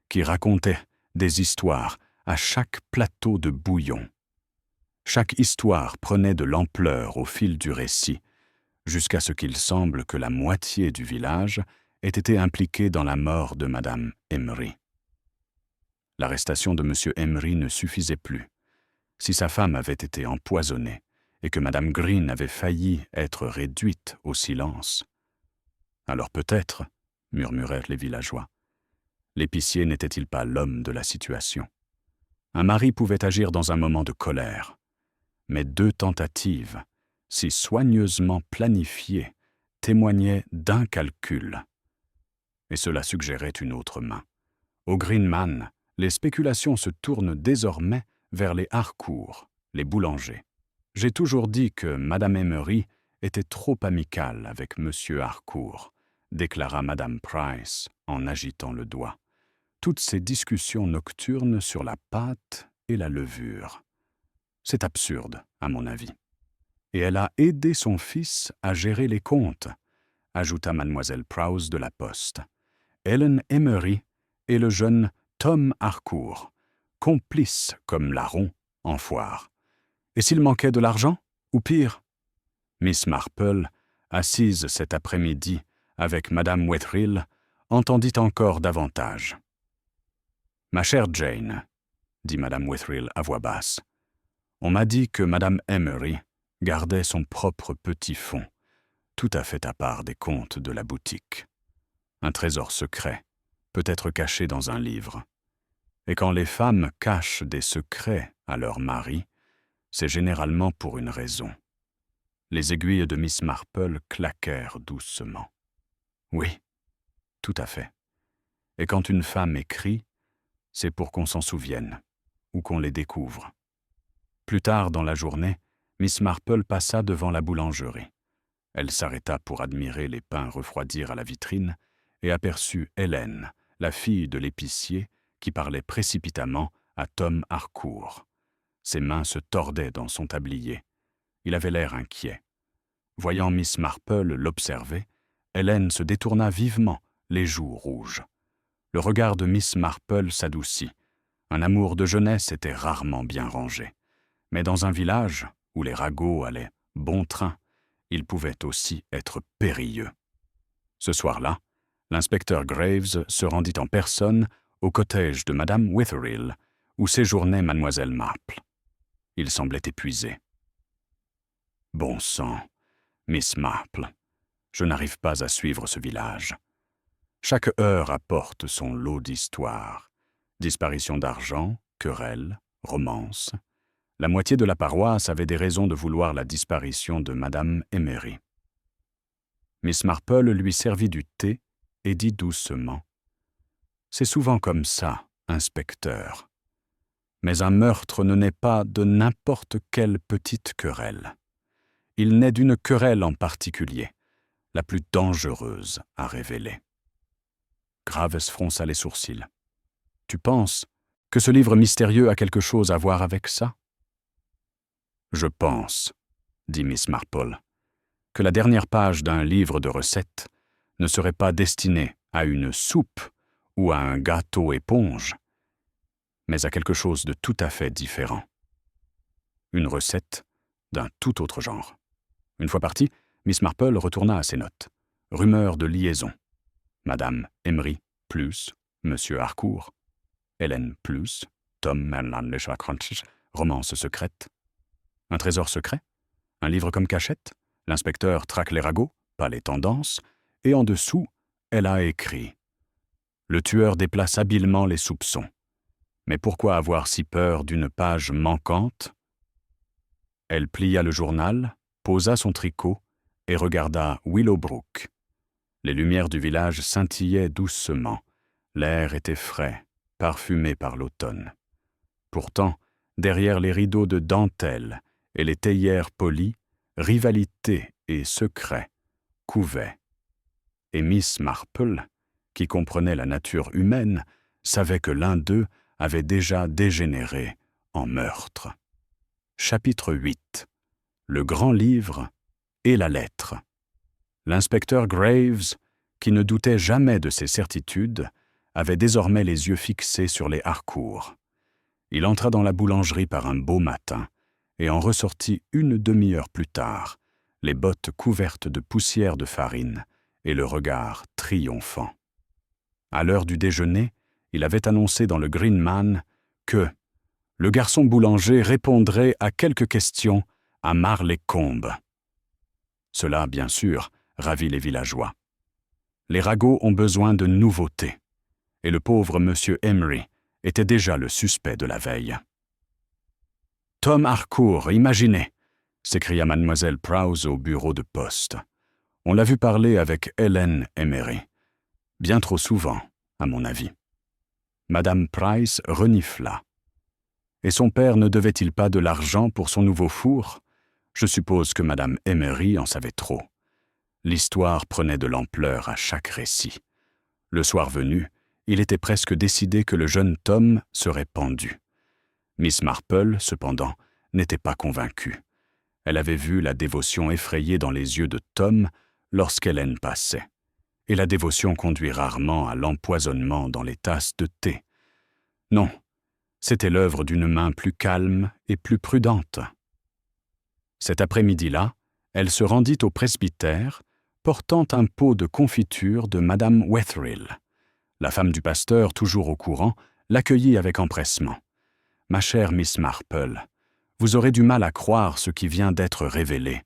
qui racontaient des histoires à chaque plateau de bouillon. Chaque histoire prenait de l'ampleur au fil du récit, jusqu'à ce qu'il semble que la moitié du village ait été impliquée dans la mort de Madame Emery. L'arrestation de M. Emery ne suffisait plus. Si sa femme avait été empoisonnée et que Madame Green avait failli être réduite au silence, alors peut-être, murmurèrent les villageois, l'épicier n'était-il pas l'homme de la situation? Un mari pouvait agir dans un moment de colère, mais 2 tentatives, si soigneusement planifiées, témoignaient d'un calcul. Et cela suggérait une autre main. Au Greenman, les spéculations se tournent désormais vers les Harcourt, les boulangers. J'ai toujours dit que Madame Emery était trop amicale avec Monsieur Harcourt, déclara Madame Price en agitant le doigt. Toutes ces discussions nocturnes sur la pâte et la levure. C'est absurde, à mon avis. Et elle a aidé son fils à gérer les comptes, ajouta mademoiselle Prowse de la Poste. Ellen Emery et le jeune Tom Harcourt, complices comme larrons en foire. Et s'il manquait de l'argent, ou pire? Miss Marple, assise cet après-midi avec Madame Wetherill, entendit encore davantage. « Ma chère Jane, » dit Madame Wetherill à voix basse, « on m'a dit que Madame Emery gardait son propre petit fonds, tout à fait à part des comptes de la boutique. Un trésor secret, peut être caché dans un livre. Et quand les femmes cachent des secrets à leur mari, c'est généralement pour une raison. Les aiguilles de Miss Marple claquèrent doucement. Oui, tout à fait. Et quand une femme écrit, c'est pour qu'on s'en souvienne, ou qu'on les découvre. Plus tard dans la journée, Miss Marple passa devant la boulangerie. Elle s'arrêta pour admirer les pains refroidir à la vitrine et aperçut Hélène, la fille de l'épicier, qui parlait précipitamment à Tom Harcourt. Ses mains se tordaient dans son tablier. Il avait l'air inquiet. Voyant Miss Marple l'observer, Hélène se détourna vivement, les joues rouges. Le regard de Miss Marple s'adoucit. Un amour de jeunesse était rarement bien rangé. Mais dans un village où les ragots allaient bon train, il pouvait aussi être périlleux. Ce soir-là, l'inspecteur Graves se rendit en personne au cottage de Madame Witherill, où séjournait Mademoiselle Marple. Il semblait épuisé. « Bon sang, Miss Marple, je n'arrive pas à suivre ce village. Chaque heure apporte son lot d'histoires. Disparition d'argent, querelles, romances. La moitié de la paroisse avait des raisons de vouloir la disparition de Madame Emery. » Miss Marple lui servit du thé et dit doucement « C'est souvent comme ça, inspecteur. Mais un meurtre ne naît pas de n'importe quelle petite querelle. Il naît d'une querelle en particulier, la plus dangereuse à révéler. » Graves fronça les sourcils. « Tu penses que ce livre mystérieux a quelque chose à voir avec ça ?»« Je pense, » dit Miss Marple, « que la dernière page d'un livre de recettes ne serait pas destinée à une soupe ou à un gâteau éponge, mais à quelque chose de tout à fait différent. Une recette d'un tout autre genre. » Une fois partie, Miss Marple retourna à ses notes. Rumeur de liaison. Madame Emery plus Monsieur Harcourt. Hélène plus Tom Merlin le Chacranch. Romance secrète. Un trésor secret? Un livre comme cachette? L'inspecteur traque les ragots, pas les tendances, et en dessous, elle a écrit « Le tueur déplace habilement les soupçons. Mais pourquoi avoir si peur d'une page manquante ?» Elle plia le journal, posa son tricot et regarda Willowbrook. Les lumières du village scintillaient doucement. L'air était frais, parfumé par l'automne. Pourtant, derrière les rideaux de dentelle et les théières polies, rivalité et secret couvaient. Et Miss Marple, qui comprenait la nature humaine, savait que l'un d'eux avait déjà dégénéré en meurtre. Chapitre 8. Le grand livre et la lettre. L'inspecteur Graves, qui ne doutait jamais de ses certitudes, avait désormais les yeux fixés sur les Harcourt. Il entra dans la boulangerie par un beau matin et en ressortit une demi-heure plus tard, les bottes couvertes de poussière de farine et le regard triomphant. À l'heure du déjeuner, il avait annoncé dans le Green Man que le garçon boulanger répondrait à quelques questions à Marley-Combe. Cela, bien sûr, ravit les villageois. Les ragots ont besoin de nouveautés, et le pauvre monsieur Emery était déjà le suspect de la veille. « Tom Harcourt, imaginez !» s'écria mademoiselle Prowse au bureau de poste. « On l'a vu parler avec Hélène Emery. Bien trop souvent, à mon avis. » Madame Price renifla. « Et son père ne devait-il pas de l'argent pour son nouveau four ? Je suppose que Madame Emery en savait trop. » L'histoire prenait de l'ampleur à chaque récit. Le soir venu, il était presque décidé que le jeune Tom serait pendu. Miss Marple, cependant, n'était pas convaincue. Elle avait vu la dévotion effrayée dans les yeux de Tom lorsqu'Hélène passait. Et la dévotion conduit rarement à l'empoisonnement dans les tasses de thé. Non, c'était l'œuvre d'une main plus calme et plus prudente. Cet après-midi-là, elle se rendit au presbytère, portant un pot de confiture de Madame Wetherill. La femme du pasteur, toujours au courant, l'accueillit avec empressement. « Ma chère Miss Marple, vous aurez du mal à croire ce qui vient d'être révélé.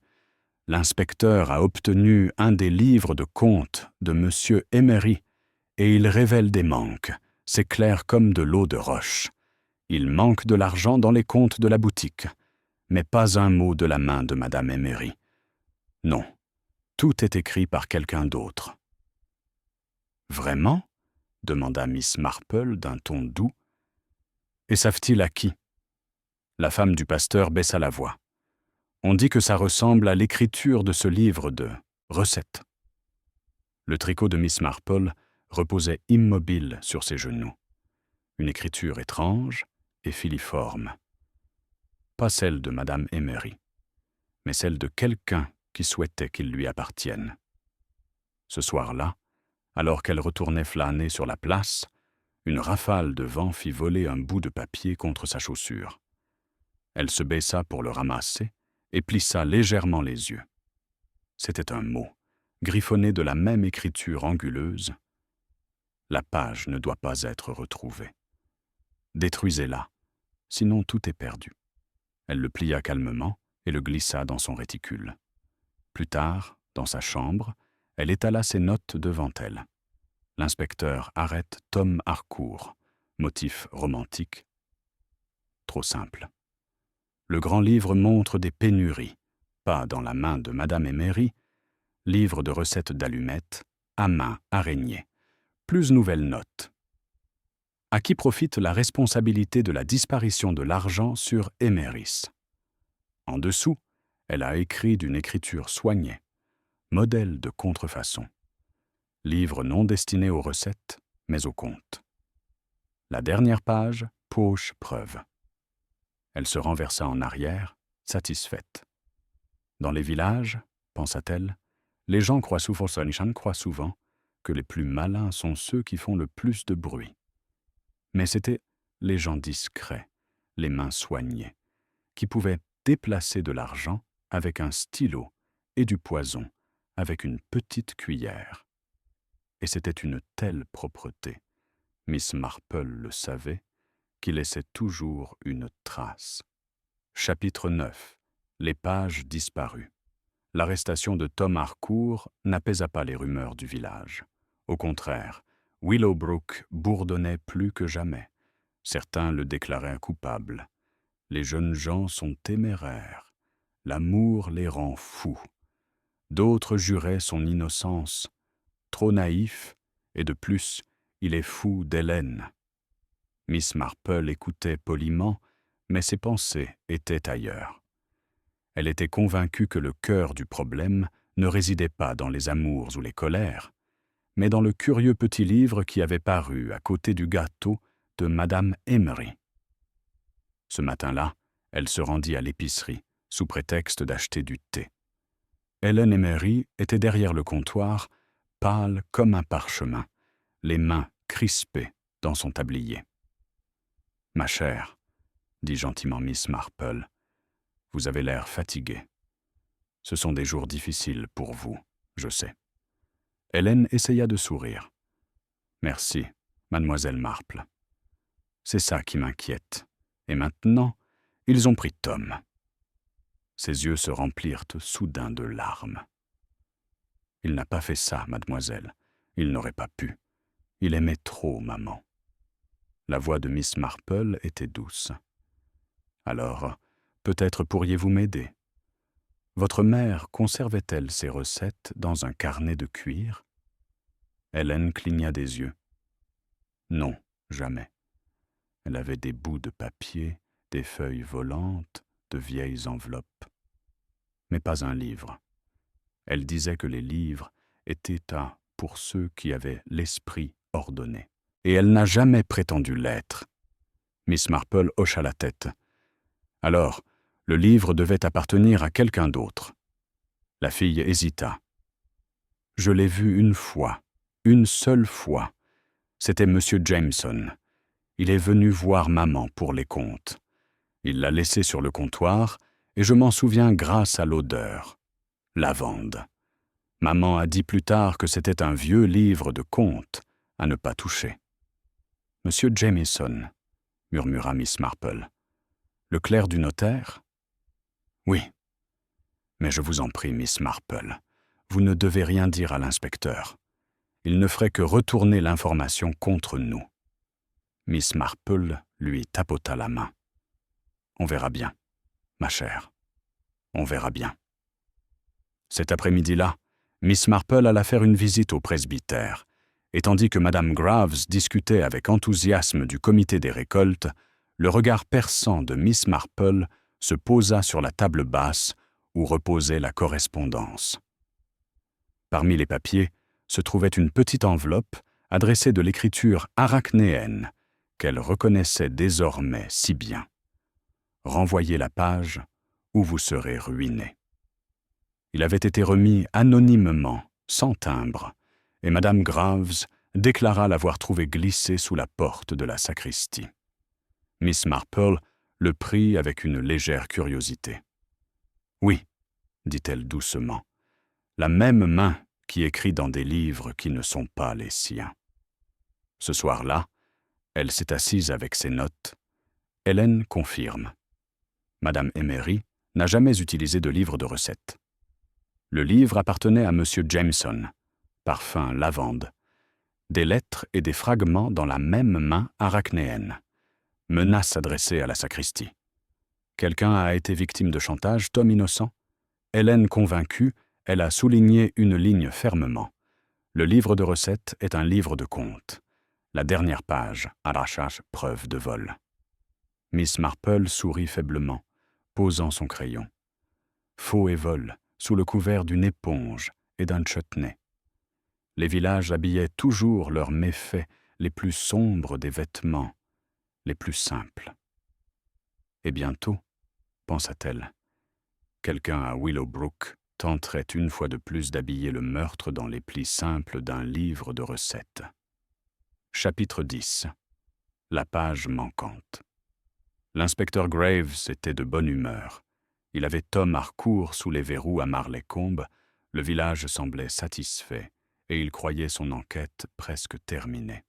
L'inspecteur a obtenu un des livres de contes de Monsieur Emery, et il révèle des manques, c'est clair comme de l'eau de roche. Il manque de l'argent dans les comptes de la boutique, mais pas un mot de la main de Madame Emery. Non, tout est écrit par quelqu'un d'autre. « Vraiment ?» demanda Miss Marple d'un ton doux. « Et savent-ils à qui ?» La femme du pasteur baissa la voix. « On dit que ça ressemble à l'écriture de ce livre de recettes. » Le tricot de Miss Marple reposait immobile sur ses genoux. Une écriture étrange et filiforme. Pas celle de Madame Emery, mais celle de quelqu'un qui souhaitait qu'il lui appartienne. Ce soir-là, alors qu'elle retournait flâner sur la place, une rafale de vent fit voler un bout de papier contre sa chaussure. Elle se baissa pour le ramasser et plissa légèrement les yeux. C'était un mot, griffonné de la même écriture anguleuse. La page ne doit pas être retrouvée. Détruisez-la, sinon tout est perdu. Elle le plia calmement et le glissa dans son réticule. Plus tard, dans sa chambre, elle étala ses notes devant elle. L'inspecteur arrête Tom Harcourt, motif romantique. Trop simple. Le grand livre montre des pénuries, pas dans la main de Madame Emery, livre de recettes d'allumettes, à main araignée. Plus nouvelle note. À qui profite la responsabilité de la disparition de l'argent sur Emeris? En dessous, elle a écrit d'une écriture soignée. Modèle de contrefaçon. Livre non destiné aux recettes, mais aux comptes. La dernière page, poche preuve. Elle se renversa en arrière, satisfaite. Dans les villages, pensa-t-elle, les gens croient souvent que les plus malins sont ceux qui font le plus de bruit. Mais c'étaient les gens discrets, les mains soignées, qui pouvaient déplacer de l'argent avec un stylo et du poison avec une petite cuillère. Et c'était une telle propreté, Miss Marple le savait, qui laissait toujours une trace. Chapitre 9. Les pages disparues. L'arrestation de Tom Harcourt n'apaisa pas les rumeurs du village. Au contraire, Willowbrook bourdonnait plus que jamais. Certains le déclaraient coupable. Les jeunes gens sont téméraires. L'amour les rend fous. D'autres juraient son innocence. Trop naïf, et de plus, il est fou d'Hélène. Miss Marple écoutait poliment, mais ses pensées étaient ailleurs. Elle était convaincue que le cœur du problème ne résidait pas dans les amours ou les colères, mais dans le curieux petit livre qui avait paru à côté du gâteau de Madame Emery. Ce matin-là, elle se rendit à l'épicerie, sous prétexte d'acheter du thé. Hélène Emery était derrière le comptoir, pâle comme un parchemin, les mains crispées dans son tablier. « Ma chère, » dit gentiment Miss Marple, « vous avez l'air fatiguée. Ce sont des jours difficiles pour vous, je sais. » Hélène essaya de sourire. « Merci, mademoiselle Marple. C'est ça qui m'inquiète. Et maintenant, ils ont pris Tom. » Ses yeux se remplirent soudain de larmes. « Il n'a pas fait ça, mademoiselle. Il n'aurait pas pu. Il aimait trop maman. » La voix de Miss Marple était douce. « Alors, peut-être pourriez-vous m'aider. Votre mère conservait-elle ses recettes dans un carnet de cuir ?» Hélène cligna des yeux. « Non, jamais. Elle avait des bouts de papier, des feuilles volantes, de vieilles enveloppes. Mais pas un livre. Elle disait que les livres étaient pour ceux qui avaient l'esprit ordonné. Et elle n'a jamais prétendu l'être. » Miss Marple hocha la tête. « Alors, le livre devait appartenir à quelqu'un d'autre. » La fille hésita. « Je l'ai vu une fois, une seule fois. C'était M. Jameson. Il est venu voir maman pour les comptes. Il l'a laissé sur le comptoir, et je m'en souviens grâce à l'odeur. Lavande. Maman a dit plus tard que c'était un vieux livre de contes, à ne pas toucher. »« Monsieur Jameson, » murmura Miss Marple. « Le clerc du notaire ?»« Oui. Mais je vous en prie, Miss Marple, vous ne devez rien dire à l'inspecteur. Il ne ferait que retourner l'information contre nous. » Miss Marple lui tapota la main. « On verra bien, ma chère. On verra bien. » Cet après-midi-là, Miss Marple alla faire une visite au presbytère, et tandis que Madame Graves discutait avec enthousiasme du comité des récoltes, le regard perçant de Miss Marple se posa sur la table basse où reposait la correspondance. Parmi les papiers se trouvait une petite enveloppe adressée de l'écriture arachnéenne qu'elle reconnaissait désormais si bien. « Renvoyez la page ou vous serez ruiné. » Il avait été remis anonymement, sans timbre, et Madame Graves déclara l'avoir trouvé glissé sous la porte de la sacristie. Miss Marple le prit avec une légère curiosité. « Oui, dit-elle doucement, la même main qui écrit dans des livres qui ne sont pas les siens. » Ce soir-là, elle s'est assise avec ses notes. Hélène confirme. Madame Emery n'a jamais utilisé de livre de recettes. Le livre appartenait à M. Jameson, parfum lavande. Des lettres et des fragments dans la même main arachnéenne. Menace adressée à la sacristie. Quelqu'un a été victime de chantage, Tom innocent? Hélène convaincue, elle a souligné une ligne fermement. Le livre de recettes est un livre de comptes. La dernière page, arrachage, preuve de vol. Miss Marple sourit faiblement, posant son crayon. Faux et vol, sous le couvert d'une éponge et d'un chutney. Les villages habillaient toujours leurs méfaits les plus sombres des vêtements, les plus simples. Et bientôt, pensa-t-elle, quelqu'un à Willowbrook tenterait une fois de plus d'habiller le meurtre dans les plis simples d'un livre de recettes. Chapitre 10. La page manquante. L'inspecteur Graves était de bonne humeur. Il avait Tom Harcourt sous les verrous à Marleycombe. Le village semblait satisfait, et il croyait son enquête presque terminée.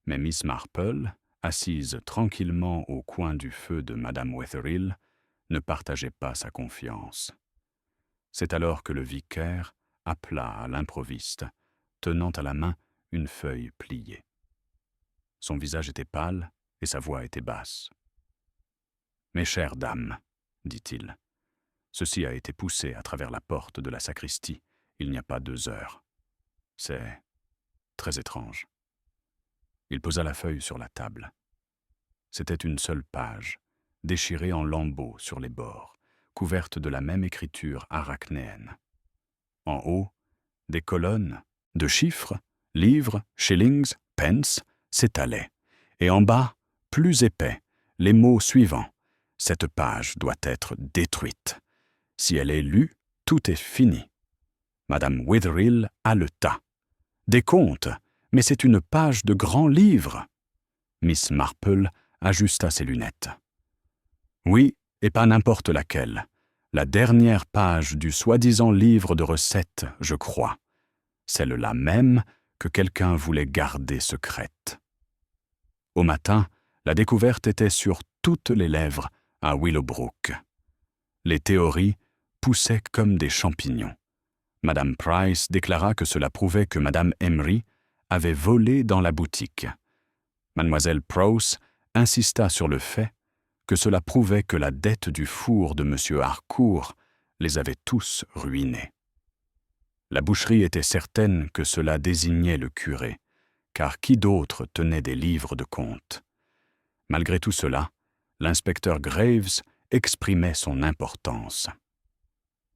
Mais Miss Marple, assise tranquillement au coin du feu de Madame Wetherill, ne partageait pas sa confiance. C'est alors que le vicaire appela à l'improviste, tenant à la main une feuille pliée. Son visage était pâle et sa voix était basse. « Mes chères dames, dit-il, ceci a été poussé à travers la porte de la sacristie il n'y a pas 2 heures. C'est très étrange. » Il posa la feuille sur la table. C'était une seule page, déchirée en lambeaux sur les bords, couverte de la même écriture arachnéenne. En haut, des colonnes de chiffres, livres, shillings, pence s'étalaient, et en bas, plus épais, les mots suivants. Cette page doit être détruite. Si elle est lue, tout est fini. Madame Wetherill haleta. Des comptes, mais c'est une page de grand livre. Miss Marple ajusta ses lunettes. Oui, et pas n'importe laquelle. La dernière page du soi-disant livre de recettes, je crois. Celle-là même que quelqu'un voulait garder secrète. Au matin, la découverte était sur toutes les lèvres à Willowbrook. Les théories poussaient comme des champignons. Madame Price déclara que cela prouvait que Madame Emery avait volé dans la boutique. Mademoiselle Prowse insista sur le fait que cela prouvait que la dette du four de M. Harcourt les avait tous ruinés. La boucherie était certaine que cela désignait le curé, car qui d'autre tenait des livres de comptes? Malgré tout cela, l'inspecteur Graves exprimait son importance.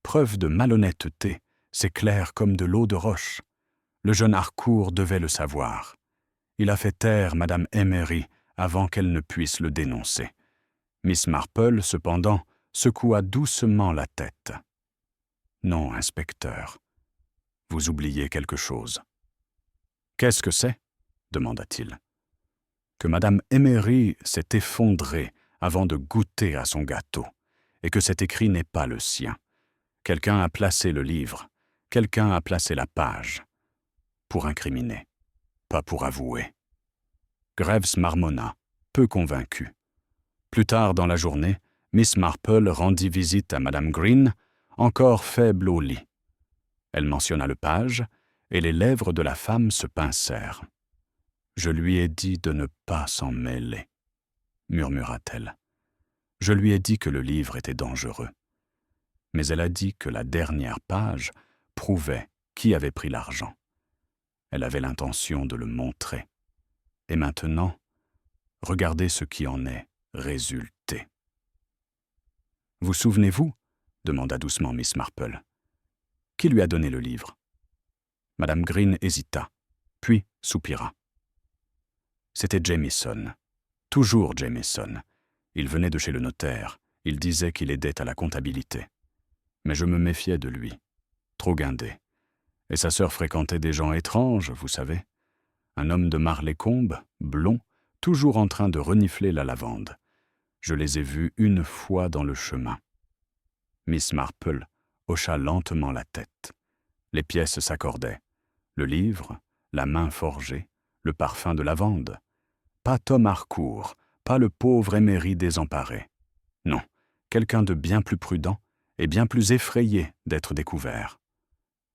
Preuve de malhonnêteté, c'est clair comme de l'eau de roche. Le jeune Harcourt devait le savoir. Il a fait taire Madame Emery avant qu'elle ne puisse le dénoncer. Miss Marple, cependant, secoua doucement la tête. « Non, inspecteur, vous oubliez quelque chose. »« Qu'est-ce que c'est ?» demanda-t-il. « Que Madame Emery s'est effondrée avant de goûter à son gâteau, et que cet écrit n'est pas le sien. Quelqu'un a placé le livre, quelqu'un a placé la page. Pour incriminer, pas pour avouer. » Graves marmonna, peu convaincu. Plus tard dans la journée, Miss Marple rendit visite à Madame Green, encore faible au lit. Elle mentionna le page, et les lèvres de la femme se pincèrent. Je lui ai dit de ne pas s'en mêler, murmura-t-elle. Je lui ai dit que le livre était dangereux. Mais elle a dit que la dernière page prouvait qui avait pris l'argent. Elle avait l'intention de le montrer. Et maintenant, regardez ce qui en est résulté. « Vous souvenez-vous » demanda doucement Miss Marple. « Qui lui a donné le livre » Madame Green hésita, puis soupira. C'était Jamieson. Toujours Jamieson. Il venait de chez le notaire. Il disait qu'il aidait à la comptabilité. Mais je me méfiais de lui. Trop guindé. Et sa sœur fréquentait des gens étranges, vous savez. Un homme de Marlécombe, blond, toujours en train de renifler la lavande. Je les ai vus une fois dans le chemin. Miss Marple hocha lentement la tête. Les pièces s'accordaient. Le livre, la main forgée, le parfum de lavande. Pas Tom Harcourt, pas le pauvre Emery désemparé. Non, quelqu'un de bien plus prudent et bien plus effrayé d'être découvert.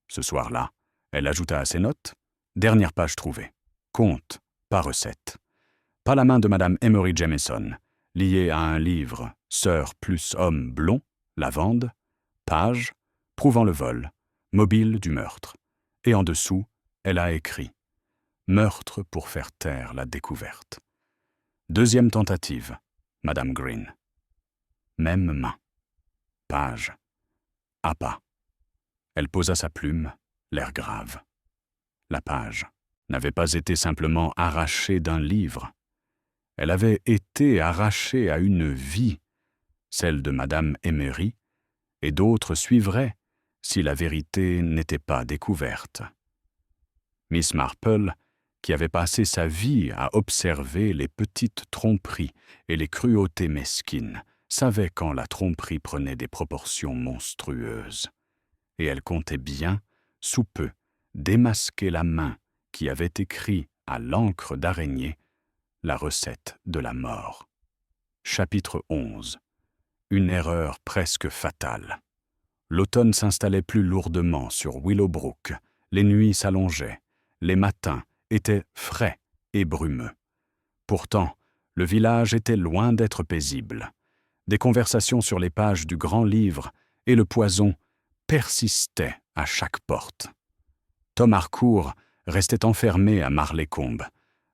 Ce soir-là, elle ajouta à ses notes « Dernière page trouvée. Compte, pas recette. Pas la main de Madame Emery Jamieson, liée à un livre « Sœur plus homme blond, lavande », page, prouvant le vol, mobile du meurtre. Et en dessous, elle a écrit « Meurtre pour faire taire la découverte ». Deuxième tentative, Madame Green. Même main. Page. Appât. Elle posa sa plume, l'air grave. La page n'avait pas été simplement arrachée d'un livre. Elle avait été arrachée à une vie, celle de Madame Emery, et d'autres suivraient si la vérité n'était pas découverte. Miss Marple, qui avait passé sa vie à observer les petites tromperies et les cruautés mesquines, savait quand la tromperie prenait des proportions monstrueuses. Et elle comptait bien, sous peu, démasquer la main qui avait écrit à l'encre d'araignée la recette de la mort. Chapitre 11. Une erreur presque fatale. L'automne s'installait plus lourdement sur Willowbrook, les nuits s'allongeaient, les matins étaient frais et brumeux. Pourtant, le village était loin d'être paisible. Des conversations sur les pages du grand livre et le poison persistaient à chaque porte. Tom Harcourt restait enfermé à Marlécombe,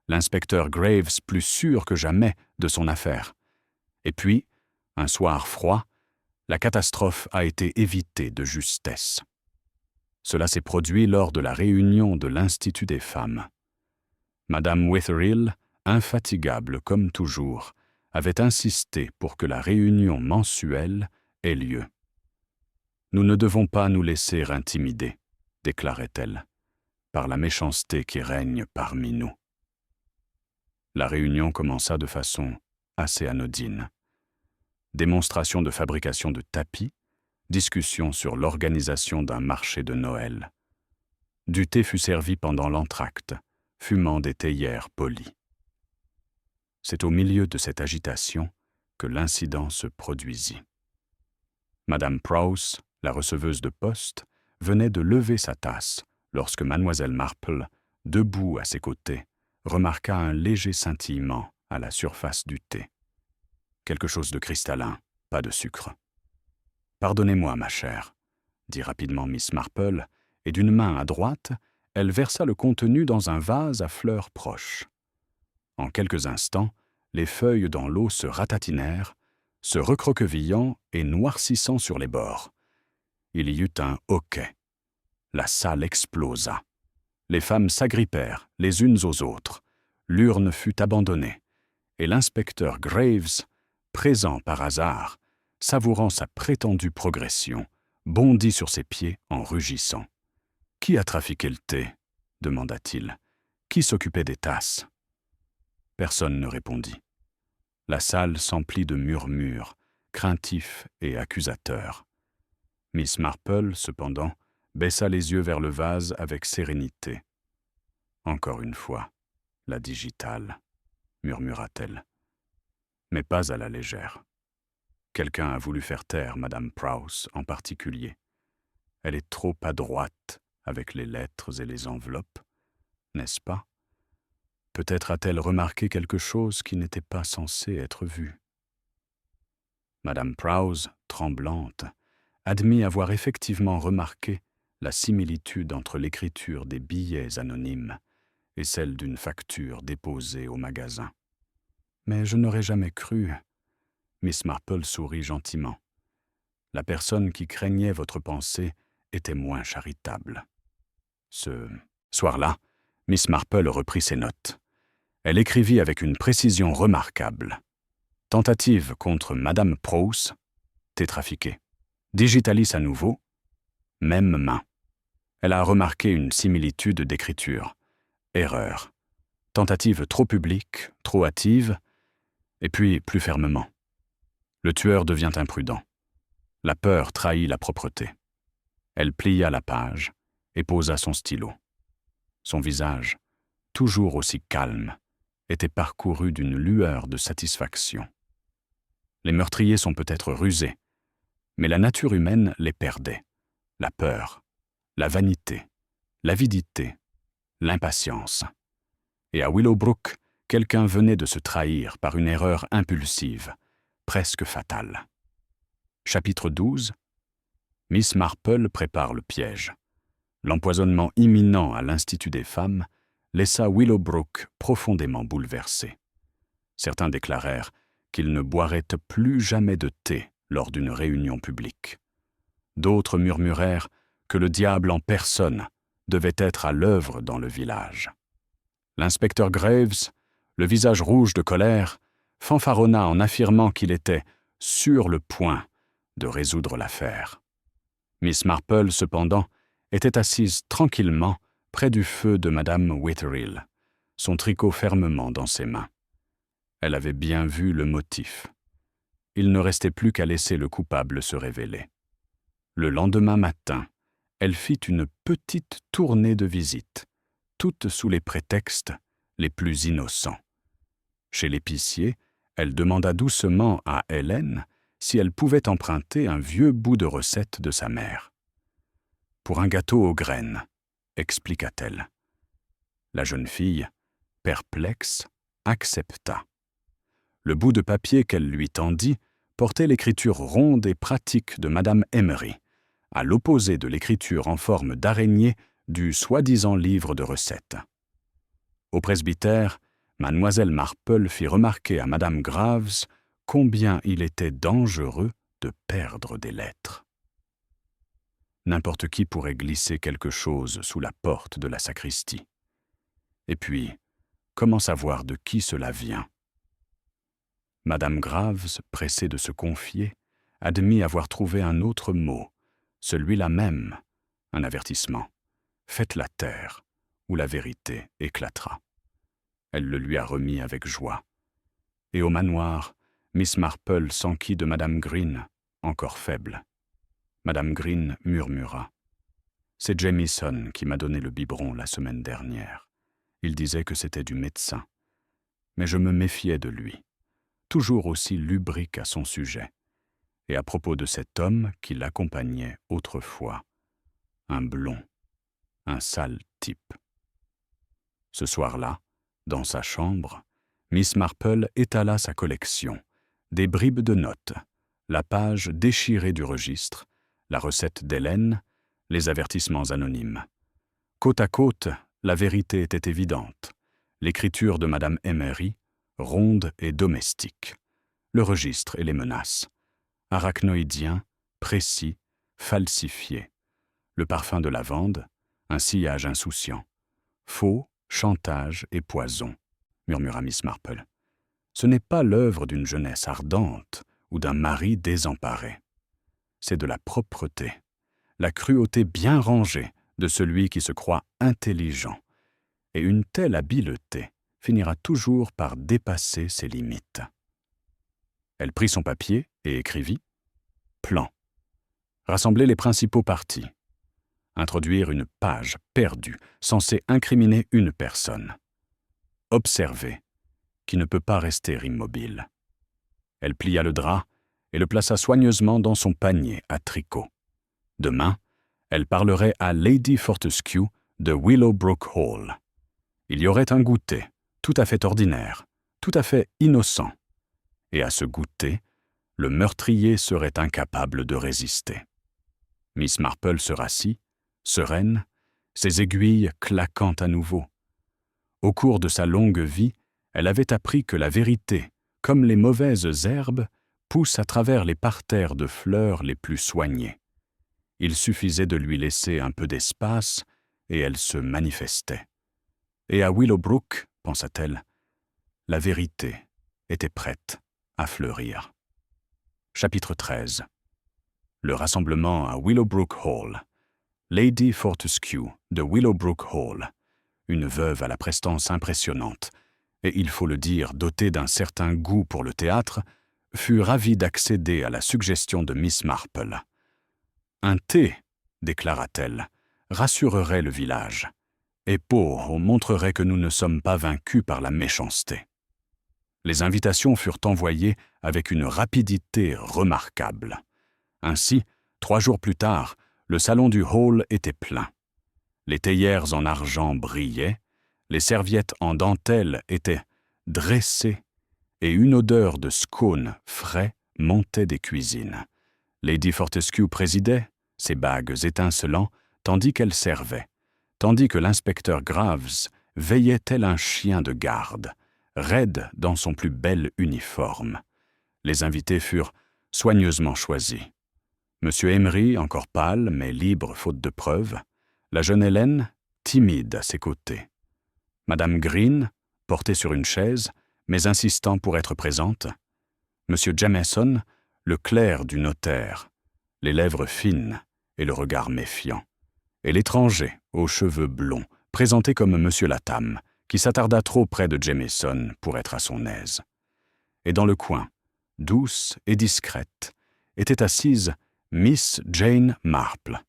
l'inspecteur Graves plus sûr que jamais de son affaire. Et puis, un soir froid, la catastrophe a été évitée de justesse. Cela s'est produit lors de la réunion de l'Institut des femmes. Madame Wetherill, infatigable comme toujours, avait insisté pour que la réunion mensuelle ait lieu. « Nous ne devons pas nous laisser intimider », déclarait-elle, « par la méchanceté qui règne parmi nous. » La réunion commença de façon assez anodine. Démonstration de fabrication de tapis, discussion sur l'organisation d'un marché de Noël. Du thé fut servi pendant l'entracte, fumant des théières polies. C'est au milieu de cette agitation que l'incident se produisit. Madame Prowse, la receveuse de poste, venait de lever sa tasse lorsque Mademoiselle Marple, debout à ses côtés, remarqua un léger scintillement à la surface du thé. Quelque chose de cristallin, pas de sucre. « Pardonnez-moi, ma chère, » dit rapidement Miss Marple, et d'une main à droite, elle versa le contenu dans un vase à fleurs proches. En quelques instants, les feuilles dans l'eau se ratatinèrent, se recroquevillant et noircissant sur les bords. Il y eut un hoquet. La salle explosa. Les femmes s'agrippèrent les unes aux autres. L'urne fut abandonnée, et l'inspecteur Graves, présent par hasard, savourant sa prétendue progression, bondit sur ses pieds en rugissant. « Qui a trafiqué le thé » demanda-t-il. « Qui s'occupait des tasses ?» Personne ne répondit. La salle s'emplit de murmures, craintifs et accusateurs. Miss Marple, cependant, baissa les yeux vers le vase avec sérénité. « Encore une fois, la digitale, » murmura-t-elle. Mais pas à la légère. Quelqu'un a voulu faire taire Madame Prowse en particulier. Elle est trop adroite avec les lettres et les enveloppes, n'est-ce pas? peut-être a-t-elle remarqué quelque chose qui n'était pas censé être vu. Madame Prowse, tremblante, admit avoir effectivement remarqué la similitude entre l'écriture des billets anonymes et celle d'une facture déposée au magasin. « Mais je n'aurais jamais cru. » Miss Marple sourit gentiment. « La personne qui craignait votre pensée était moins charitable. » Ce soir-là, Miss Marple reprit ses notes. Elle écrivit avec une précision remarquable. Tentative contre Madame Prowse, tétrafiqué. Digitalis à nouveau, même main. Elle a remarqué une similitude d'écriture. Erreur. Tentative trop publique, trop hâtive, et puis plus fermement. Le tueur devient imprudent. La peur trahit la propreté. Elle plia la page et posa son stylo. Son visage, toujours aussi calme, était parcouru d'une lueur de satisfaction. Les meurtriers sont peut-être rusés, mais la nature humaine les perdait. La peur, la vanité, l'avidité, l'impatience. Et à Willowbrook, quelqu'un venait de se trahir par une erreur impulsive, presque fatale. Chapitre 12. Miss Marple prépare le piège. L'empoisonnement imminent à l'Institut des femmes laissa Willowbrook profondément bouleversé. Certains déclarèrent qu'ils ne boiraient plus jamais de thé lors d'une réunion publique. D'autres murmurèrent que le diable en personne devait être à l'œuvre dans le village. L'inspecteur Graves, le visage rouge de colère, fanfaronna en affirmant qu'il était sur le point de résoudre l'affaire. Miss Marple, cependant, était assise tranquillement près du feu de Madame Witherhill, son tricot fermement dans ses mains. Elle avait bien vu le motif. Il ne restait plus qu'à laisser le coupable se révéler. Le lendemain matin, elle fit une petite tournée de visite, toutes sous les prétextes les plus innocents. Chez l'épicier, elle demanda doucement à Hélène si elle pouvait emprunter un vieux bout de recette de sa mère. « Pour un gâteau aux graines », expliqua-t-elle. La jeune fille, perplexe, accepta. Le bout de papier qu'elle lui tendit portait l'écriture ronde et pratique de Madame Emery, à l'opposé de l'écriture en forme d'araignée du soi-disant livre de recettes. Au presbytère, Mademoiselle Marple fit remarquer à Madame Graves combien il était dangereux de perdre des lettres. N'importe qui pourrait glisser quelque chose sous la porte de la sacristie. Et puis, comment savoir de qui cela vient ? Madame Graves, pressée de se confier, admit avoir trouvé un autre mot, celui-là même, un avertissement. « Faites la taire, ou la vérité éclatera. » Elle le lui a remis avec joie. Et au manoir, Miss Marple s'enquit de Madame Green, encore faible. Madame Green murmura. « C'est Jamieson qui m'a donné le biberon la semaine dernière. Il disait que c'était du médecin. Mais je me méfiais de lui, toujours aussi lubrique à son sujet. Et à propos de cet homme qui l'accompagnait autrefois, un blond, un sale type. » Ce soir-là, dans sa chambre, Miss Marple étala sa collection, des bribes de notes, la page déchirée du registre, la recette d'Hélène, les avertissements anonymes. Côte à côte, la vérité était évidente. L'écriture de Madame Emery, ronde et domestique. Le registre et les menaces. Arachnoïdien, précis, falsifié. Le parfum de lavande, un sillage insouciant. Faux, chantage et poison, murmura Miss Marple. Ce n'est pas l'œuvre d'une jeunesse ardente ou d'un mari désemparé. C'est de la propreté, la cruauté bien rangée de celui qui se croit intelligent. Et une telle habileté finira toujours par dépasser ses limites. Elle prit son papier et écrivit « Plan. Rassembler les principaux partis. Introduire une page perdue censée incriminer une personne. Observer, qui ne peut pas rester immobile. » Elle plia le drap et le plaça soigneusement dans son panier à tricot. Demain, elle parlerait à Lady Fortescue de Willowbrook Hall. Il y aurait un goûter, tout à fait ordinaire, tout à fait innocent. Et à ce goûter, le meurtrier serait incapable de résister. Miss Marple se rassit, sereine, ses aiguilles claquant à nouveau. Au cours de sa longue vie, elle avait appris que la vérité, comme les mauvaises herbes, pousse à travers les parterres de fleurs les plus soignés. Il suffisait de lui laisser un peu d'espace et elle se manifestait. Et à Willowbrook, pensa-t-elle, la vérité était prête à fleurir. Chapitre 13. Le rassemblement à Willowbrook Hall. Lady Fortescue de Willowbrook Hall, une veuve à la prestance impressionnante, et il faut le dire, dotée d'un certain goût pour le théâtre, fut ravie d'accéder à la suggestion de Miss Marple. Un thé, déclara-t-elle, rassurerait le village, et on montrerait que nous ne sommes pas vaincus par la méchanceté. Les invitations furent envoyées avec une rapidité remarquable. Ainsi, 3 jours plus tard, le salon du hall était plein. Les théières en argent brillaient, les serviettes en dentelle étaient dressées, et une odeur de scones frais montait des cuisines. Lady Fortescue présidait, ses bagues étincelant, tandis qu'elle servait, tandis que l'inspecteur Graves veillait tel un chien de garde, raide dans son plus bel uniforme. Les invités furent soigneusement choisis. Monsieur Emery, encore pâle, mais libre faute de preuves, la jeune Hélène, timide à ses côtés. Madame Green, portée sur une chaise, mais insistant pour être présente. Monsieur Jameson, le clerc du notaire, les lèvres fines et le regard méfiant. Et l'étranger, aux cheveux blonds, présenté comme Monsieur Latham, qui s'attarda trop près de Jameson pour être à son aise. Et dans le coin, douce et discrète, était assise Miss Jane Marple,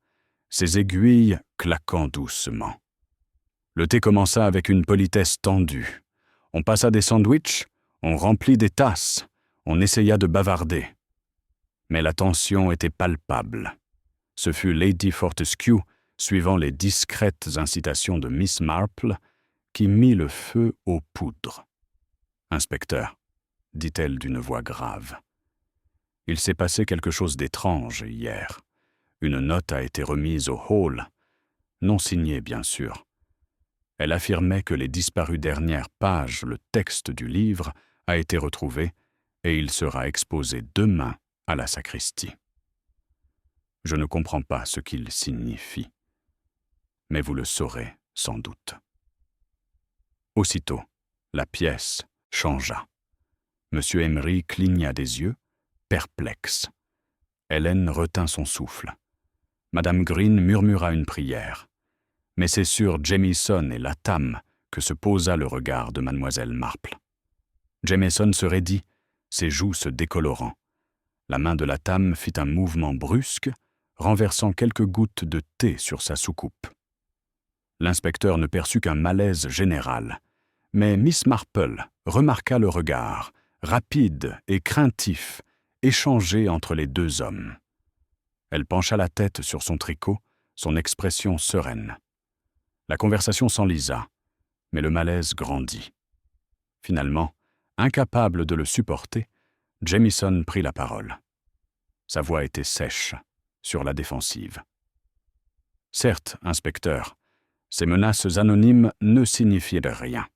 ses aiguilles claquant doucement. Le thé commença avec une politesse tendue. On passa des sandwichs, on remplit des tasses, on essaya de bavarder. Mais la tension était palpable. Ce fut Lady Fortescue, suivant les discrètes incitations de Miss Marple, qui mit le feu aux poudres. « Inspecteur, dit-elle d'une voix grave, il s'est passé quelque chose d'étrange hier. Une note a été remise au hall, non signée bien sûr. Elle affirmait que les disparues dernières pages, le texte du livre, a été retrouvé et il sera exposé demain à la sacristie. Je ne comprends pas ce qu'il signifie, mais vous le saurez sans doute. » Aussitôt, la pièce changea. Monsieur Emery cligna des yeux, perplexe. Hélène retint son souffle. Madame Green murmura une prière. Mais c'est sur Jamieson et Latham que se posa le regard de mademoiselle Marple. Jamieson se raidit, ses joues se décolorant. La main de Latham fit un mouvement brusque, renversant quelques gouttes de thé sur sa soucoupe. L'inspecteur ne perçut qu'un malaise général, mais Miss Marple remarqua le regard, rapide et craintif, échangé entre les 2 hommes. Elle pencha la tête sur son tricot, son expression sereine. La conversation s'enlisa, mais le malaise grandit. Finalement, incapable de le supporter, Jamieson prit la parole. Sa voix était sèche, sur la défensive. « Certes, inspecteur, ces menaces anonymes ne signifiaient rien.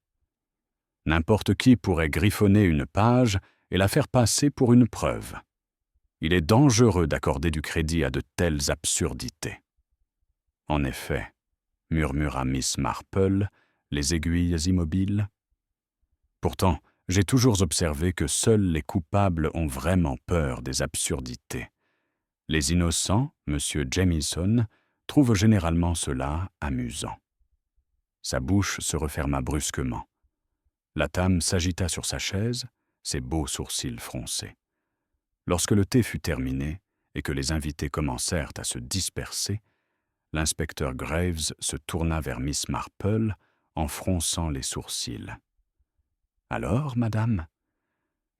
N'importe qui pourrait griffonner une page et la faire passer pour une preuve. Il est dangereux d'accorder du crédit à de telles absurdités. » « En effet, » murmura Miss Marple, les aiguilles immobiles. « Pourtant, j'ai toujours observé que seuls les coupables ont vraiment peur des absurdités. Les innocents, monsieur Jamieson, trouvent généralement cela amusant. » Sa bouche se referma brusquement. Latham s'agita sur sa chaise, ses beaux sourcils froncés. Lorsque le thé fut terminé et que les invités commencèrent à se disperser, l'inspecteur Graves se tourna vers Miss Marple en fronçant les sourcils. « Alors, madame,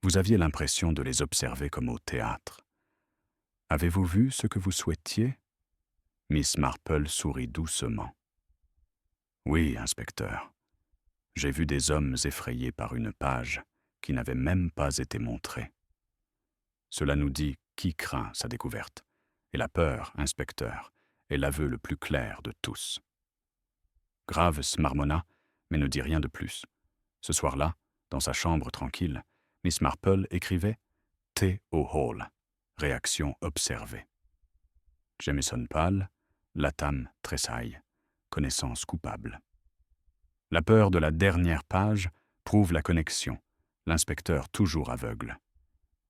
vous aviez l'impression de les observer comme au théâtre. Avez-vous vu ce que vous souhaitiez ?» Miss Marple sourit doucement. « Oui, inspecteur. J'ai vu des hommes effrayés par une page qui n'avait même pas été montrée. Cela nous dit qui craint sa découverte. Et la peur, inspecteur, est l'aveu le plus clair de tous. Graves marmonna, mais ne dit rien de plus. Ce soir-là, dans sa chambre tranquille, Miss Marple écrivait « Thé au hall », réaction observée. Jamieson pâle, Latham tressaille, connaissance coupable. La peur de la dernière page prouve la connexion, l'inspecteur toujours aveugle.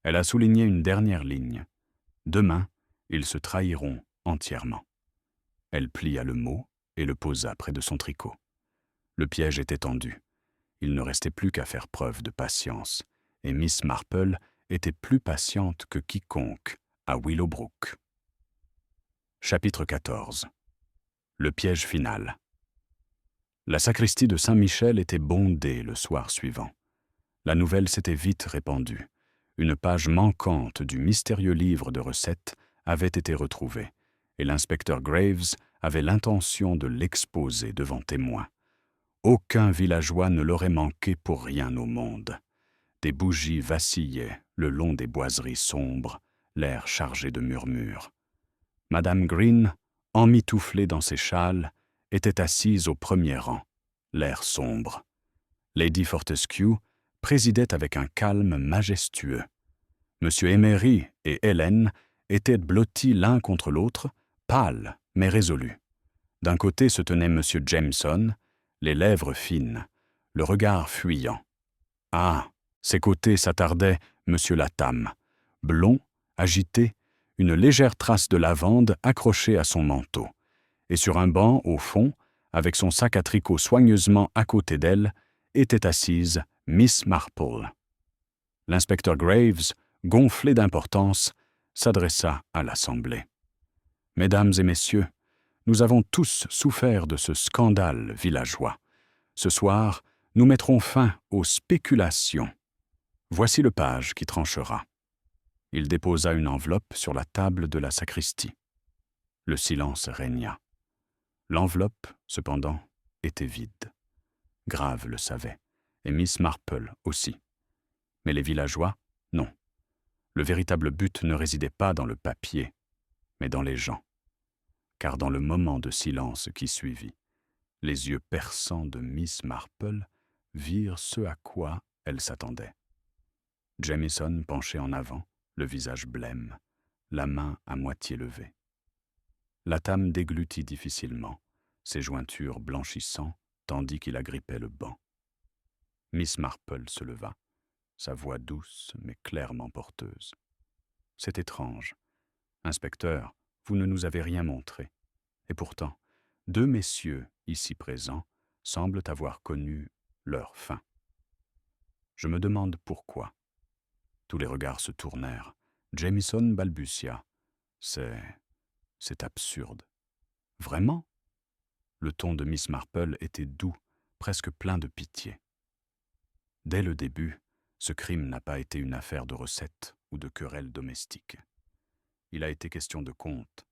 Elle a souligné une dernière ligne. Demain, ils se trahiront entièrement. Elle plia le mot et le posa près de son tricot. Le piège était tendu. Il ne restait plus qu'à faire preuve de patience, et Miss Marple était plus patiente que quiconque à Willowbrook. Chapitre 14. Le piège final. La sacristie de Saint-Michel était bondée le soir suivant. La nouvelle s'était vite répandue. Une page manquante du mystérieux livre de recettes avait été retrouvée, et l'inspecteur Graves avait l'intention de l'exposer devant témoins. Aucun villageois ne l'aurait manqué pour rien au monde. Des bougies vacillaient le long des boiseries sombres, l'air chargé de murmures. Madame Green, emmitouflée dans ses châles, était assise au premier rang, l'air sombre. Lady Fortescue présidait avec un calme majestueux. Monsieur Emery et Hélène étaient blottis l'un contre l'autre, pâles mais résolus. D'un côté se tenait Monsieur Jameson, les lèvres fines, le regard fuyant. À ses côtés s'attardait Monsieur Latham, blond, agité, une légère trace de lavande accrochée à son manteau. Et sur un banc, au fond, avec son sac à tricot soigneusement à côté d'elle, était assise Miss Marple. L'inspecteur Graves, gonflé d'importance, s'adressa à l'assemblée. « Mesdames et messieurs, nous avons tous souffert de ce scandale villageois. Ce soir, nous mettrons fin aux spéculations. Voici le page qui tranchera. » Il déposa une enveloppe sur la table de la sacristie. Le silence régna. L'enveloppe, cependant, était vide. Grave le savait, et Miss Marple aussi. Mais les villageois, non. Le véritable but ne résidait pas dans le papier, mais dans les gens. Car dans le moment de silence qui suivit, les yeux perçants de Miss Marple virent ce à quoi elle s'attendait. Jamieson penché en avant, le visage blême, la main à moitié levée. Latham déglutit difficilement, ses jointures blanchissant tandis qu'il agrippait le banc. Miss Marple se leva, sa voix douce mais clairement porteuse. « C'est étrange. Inspecteur, vous ne nous avez rien montré. Et pourtant, 2 messieurs ici présents semblent avoir connu leur fin. Je me demande pourquoi. » Tous les regards se tournèrent. Jamieson balbutia. « C'est absurde. » « Vraiment ?» Le ton de Miss Marple était doux, presque plein de pitié. Dès le début, ce crime n'a pas été une affaire de recettes ou de querelles domestiques. Il a été question de comptes,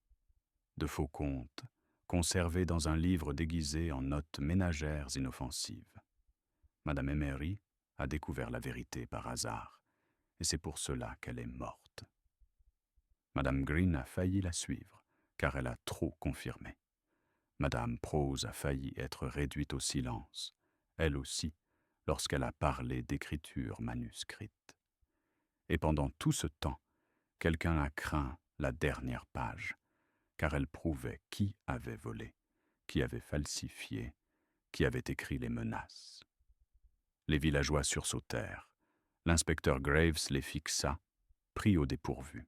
de faux comptes, conservés dans un livre déguisé en notes ménagères inoffensives. Madame Emery a découvert la vérité par hasard, et c'est pour cela qu'elle est morte. Madame Green a failli la suivre, car elle a trop confirmé. Madame Prose a failli être réduite au silence, elle aussi, lorsqu'elle a parlé d'écriture manuscrite. Et pendant tout ce temps, quelqu'un a craint la dernière page, car elle prouvait qui avait volé, qui avait falsifié, qui avait écrit les menaces. Les villageois sursautèrent. L'inspecteur Graves les fixa, pris au dépourvu.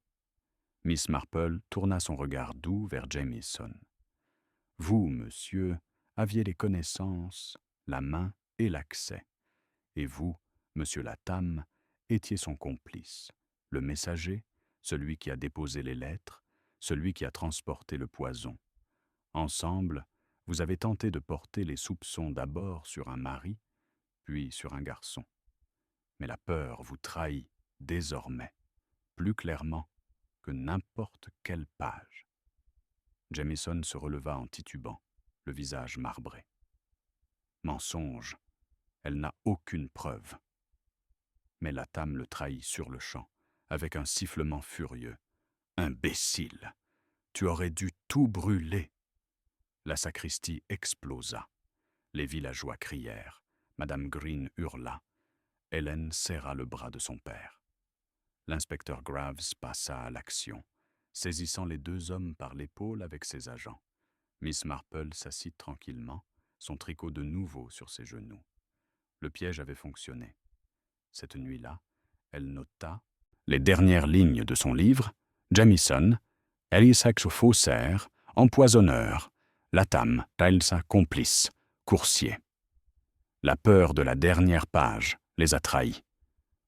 Miss Marple tourna son regard doux vers Jamieson. « Vous, monsieur, aviez les connaissances, la main et l'accès. Et vous, monsieur Latham, étiez son complice, le messager, celui qui a déposé les lettres, celui qui a transporté le poison. Ensemble, vous avez tenté de porter les soupçons d'abord sur un mari, puis sur un garçon. Mais la peur vous trahit désormais, plus clairement que n'importe quelle page. » Jamieson se releva en titubant, le visage marbré. « Mensonge, Elle n'a aucune preuve. Mais Latham le trahit sur le champ, avec un sifflement furieux. « Imbécile! Tu aurais dû tout brûler !» La sacristie explosa. Les villageois crièrent. Madame Green hurla. Hélène serra le bras de son père. L'inspecteur Graves passa à l'action, saisissant les deux hommes par l'épaule avec ses agents. Miss Marple s'assit tranquillement, son tricot de nouveau sur ses genoux. Le piège avait fonctionné. Cette nuit-là, elle nota les dernières lignes de son livre « Jamieson, Elisex faussaire, empoisonneur, Latham, Tylesa complice, coursier ». La peur de la dernière page les a trahis.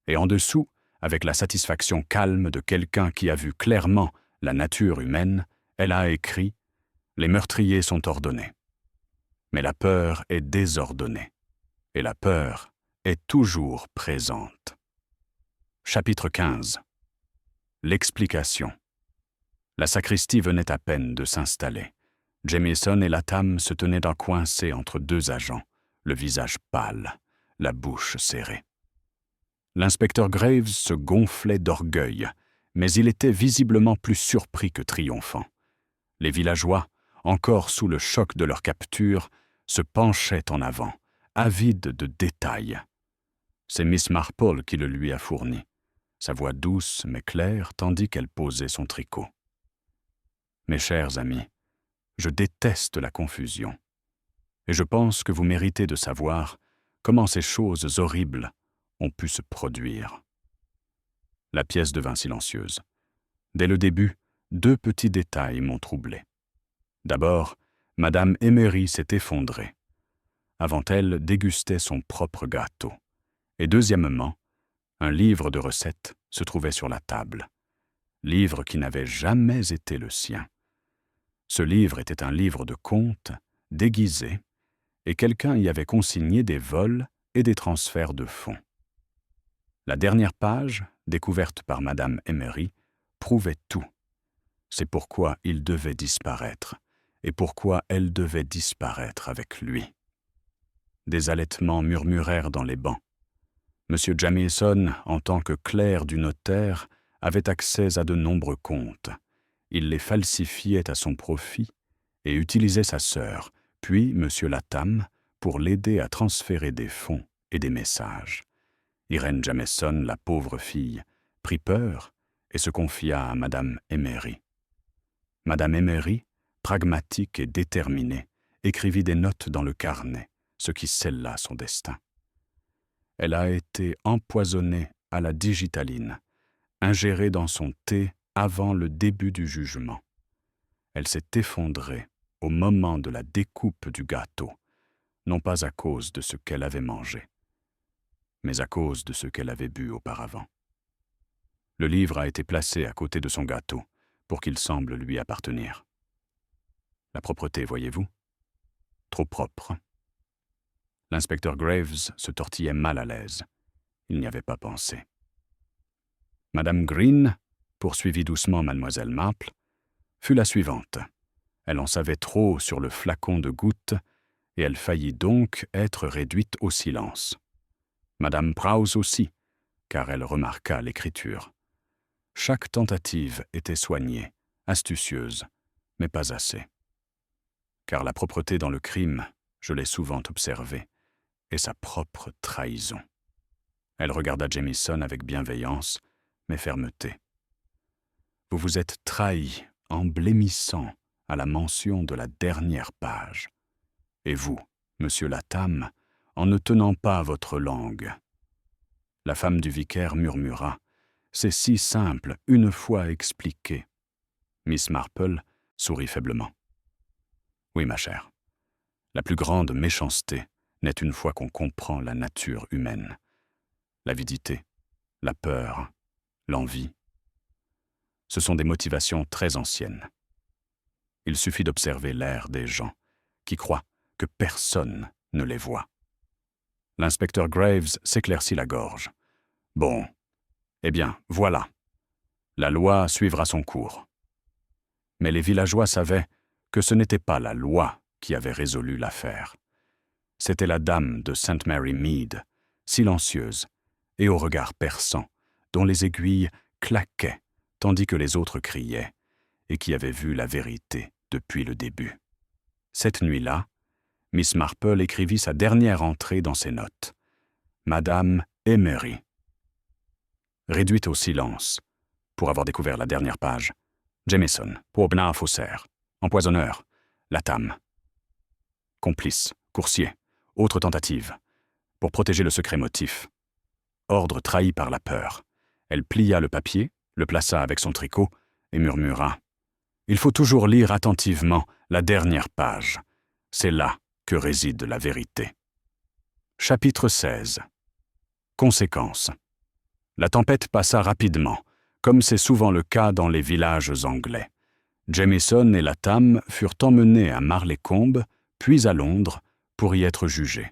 Et en dessous, avec la satisfaction calme de quelqu'un qui a vu clairement la nature humaine, elle a écrit « Les meurtriers sont ordonnés. Mais la peur est désordonnée. Et la peur est toujours présente. » Chapitre 15. L'explication. La sacristie venait à peine de s'installer. Jamieson et Latham se tenaient coincés entre deux agents, le visage pâle, la bouche serrée. L'inspecteur Graves se gonflait d'orgueil, mais il était visiblement plus surpris que triomphant. Les villageois, encore sous le choc de leur capture, se penchaient en avant, avides de détails. C'est Miss Marple qui le lui a fourni, sa voix douce mais claire tandis qu'elle posait son tricot. « Mes chers amis, je déteste la confusion, et je pense que vous méritez de savoir comment ces choses horribles ont pu se produire. » La pièce devint silencieuse. Dès le début, deux petits détails m'ont troublé. D'abord, Madame Emery s'est effondrée. Avant elle dégustait son propre gâteau. Et deuxièmement, un livre de recettes se trouvait sur la table. Livre qui n'avait jamais été le sien. Ce livre était un livre de contes, déguisé, et quelqu'un y avait consigné des vols et des transferts de fonds. La dernière page, découverte par Madame Emery, prouvait tout. C'est pourquoi il devait disparaître, et pourquoi elle devait disparaître avec lui. Des halètements murmurèrent dans les bancs. M. Jamieson, en tant que clerc du notaire, avait accès à de nombreux comptes. Il les falsifiait à son profit et utilisait sa sœur, puis M. Latham, pour l'aider à transférer des fonds et des messages. Irène Jamieson, la pauvre fille, prit peur et se confia à Madame Emery. Madame Emery, pragmatique et déterminée, écrivit des notes dans le carnet, ce qui scella son destin. Elle a été empoisonnée à la digitaline, ingérée dans son thé avant le début du jugement. Elle s'est effondrée au moment de la découpe du gâteau, non pas à cause de ce qu'elle avait mangé, mais à cause de ce qu'elle avait bu auparavant. Le livre a été placé à côté de son gâteau pour qu'il semble lui appartenir. La propreté, voyez-vous? Trop propre. L'inspecteur Graves se tortillait mal à l'aise. Il n'y avait pas pensé. Madame Green, poursuivit doucement Mademoiselle Marple, fut la suivante. Elle en savait trop sur le flacon de gouttes et elle faillit donc être réduite au silence. Madame Prowse aussi, car elle remarqua l'écriture. Chaque tentative était soignée, astucieuse, mais pas assez. Car la propreté dans le crime, je l'ai souvent observée, est sa propre trahison. Elle regarda Jamieson avec bienveillance, mais fermeté. Vous vous êtes trahi en blêmissant à la mention de la dernière page. Et vous, monsieur Latham, en ne tenant pas votre langue. La femme du vicaire murmura. C'est si simple, une fois expliqué. Miss Marple sourit faiblement. Oui, ma chère. La plus grande méchanceté naît une fois qu'on comprend la nature humaine. L'avidité, la peur, l'envie. Ce sont des motivations très anciennes. Il suffit d'observer l'air des gens qui croient que personne ne les voit. L'inspecteur Graves s'éclaircit la gorge. Bon, eh bien, voilà. La loi suivra son cours. Mais les villageois savaient que ce n'était pas la loi qui avait résolu l'affaire. C'était la dame de St. Mary Mead, silencieuse et au regard perçant, dont les aiguilles claquaient tandis que les autres criaient, et qui avait vu la vérité depuis le début. Cette nuit-là, Miss Marple écrivit sa dernière entrée dans ses notes. Madame Emery. Réduite au silence, pour avoir découvert la dernière page. Jameson, pour Bernard Faussaire. Empoisonneur, Latham. Complice, coursier, autre tentative. Pour protéger le secret motif. Ordre trahi par la peur. Elle plia le papier, le plaça avec son tricot et murmura « Il faut toujours lire attentivement la dernière page. C'est là que réside la vérité. » Chapitre 16. Conséquences. La tempête passa rapidement, comme c'est souvent le cas dans les villages anglais. Jameson et Latham furent emmenés à Marlaycombe, puis à Londres, pour y être jugés.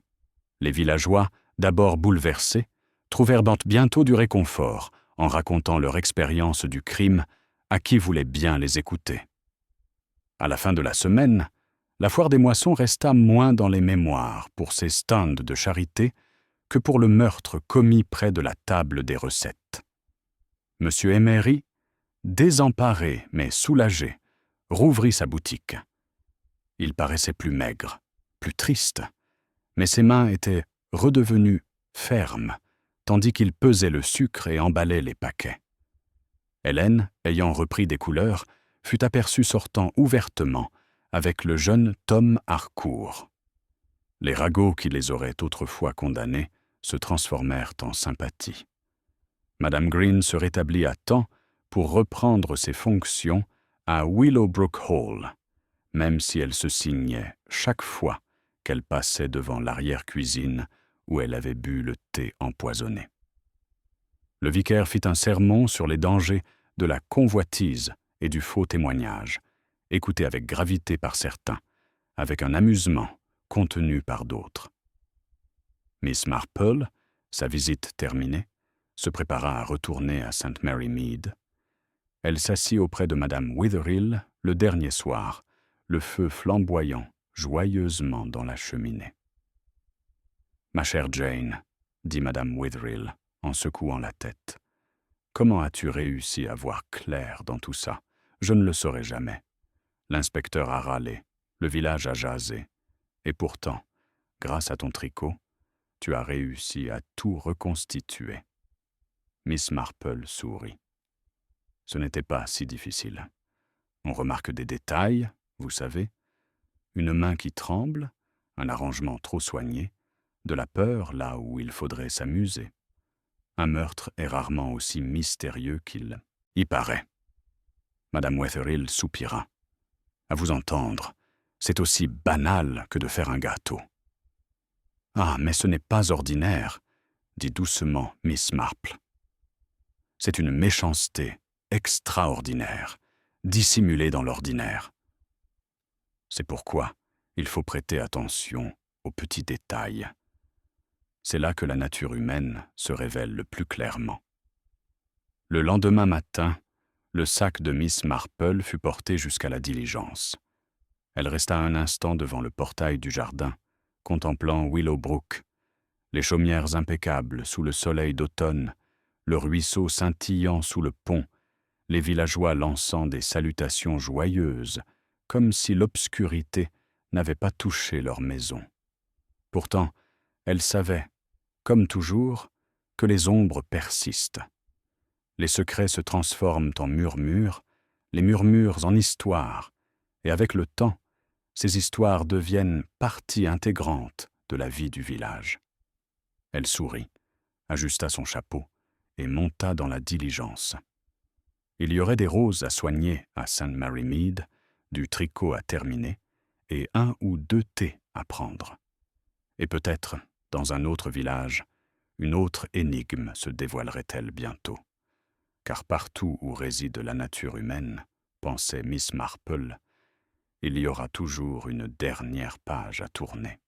Les villageois, d'abord bouleversés, trouvèrent bientôt du réconfort en racontant leur expérience du crime à qui voulait bien les écouter. À la fin de la semaine, la foire des moissons resta moins dans les mémoires pour ses stands de charité que pour le meurtre commis près de la table des recettes. M. Emery, désemparé mais soulagé, rouvrit sa boutique. Il paraissait plus maigre, plus triste, mais ses mains étaient redevenues fermes, tandis qu'il pesait le sucre et emballait les paquets. Hélène, ayant repris des couleurs, fut aperçue sortant ouvertement avec le jeune Tom Harcourt. Les ragots qui les auraient autrefois condamnés se transformèrent en sympathie. Madame Green se rétablit à temps pour reprendre ses fonctions à Willowbrook Hall, même si elle se signait chaque fois qu'elle passait devant l'arrière-cuisine où elle avait bu le thé empoisonné. Le vicaire fit un sermon sur les dangers de la convoitise et du faux témoignage, écouté avec gravité par certains, avec un amusement contenu par d'autres. Miss Marple, sa visite terminée, se prépara à retourner à St. Mary Mead. Elle s'assit auprès de Madame Witherhill le dernier soir, le feu flamboyant joyeusement dans la cheminée. « Ma chère Jane, » dit Madame Witherhill en secouant la tête, « comment as-tu réussi à voir clair dans tout ça? Je ne le saurai jamais. L'inspecteur a râlé, le village a jasé, et pourtant, grâce à ton tricot, tu as réussi à tout reconstituer. » Miss Marple sourit. Ce n'était pas si difficile. On remarque des détails, vous savez, une main qui tremble, un arrangement trop soigné, de la peur là où il faudrait s'amuser. Un meurtre est rarement aussi mystérieux qu'il y paraît. Madame Witherhill soupira. À vous entendre, c'est aussi banal que de faire un gâteau. Ah, mais ce n'est pas ordinaire, dit doucement Miss Marple. C'est une méchanceté extraordinaire, dissimulée dans l'ordinaire. C'est pourquoi il faut prêter attention aux petits détails. C'est là que la nature humaine se révèle le plus clairement. Le lendemain matin, le sac de Miss Marple fut porté jusqu'à la diligence. Elle resta un instant devant le portail du jardin, contemplant Willowbrook, les chaumières impeccables sous le soleil d'automne, le ruisseau scintillant sous le pont, les villageois lançant des salutations joyeuses, comme si l'obscurité n'avait pas touché leur maison. Pourtant, elle savait, comme toujours, que les ombres persistent. Les secrets se transforment en murmures, les murmures en histoires, et avec le temps, ces histoires deviennent partie intégrante de la vie du village. Elle sourit, ajusta son chapeau et monta dans la diligence. Il y aurait des roses à soigner à St. Mary Mead, du tricot à terminer, et 1 ou 2 thés à prendre. Et peut-être, dans un autre village, une autre énigme se dévoilerait-elle bientôt. Car partout où réside la nature humaine, pensait Miss Marple, il y aura toujours une dernière page à tourner.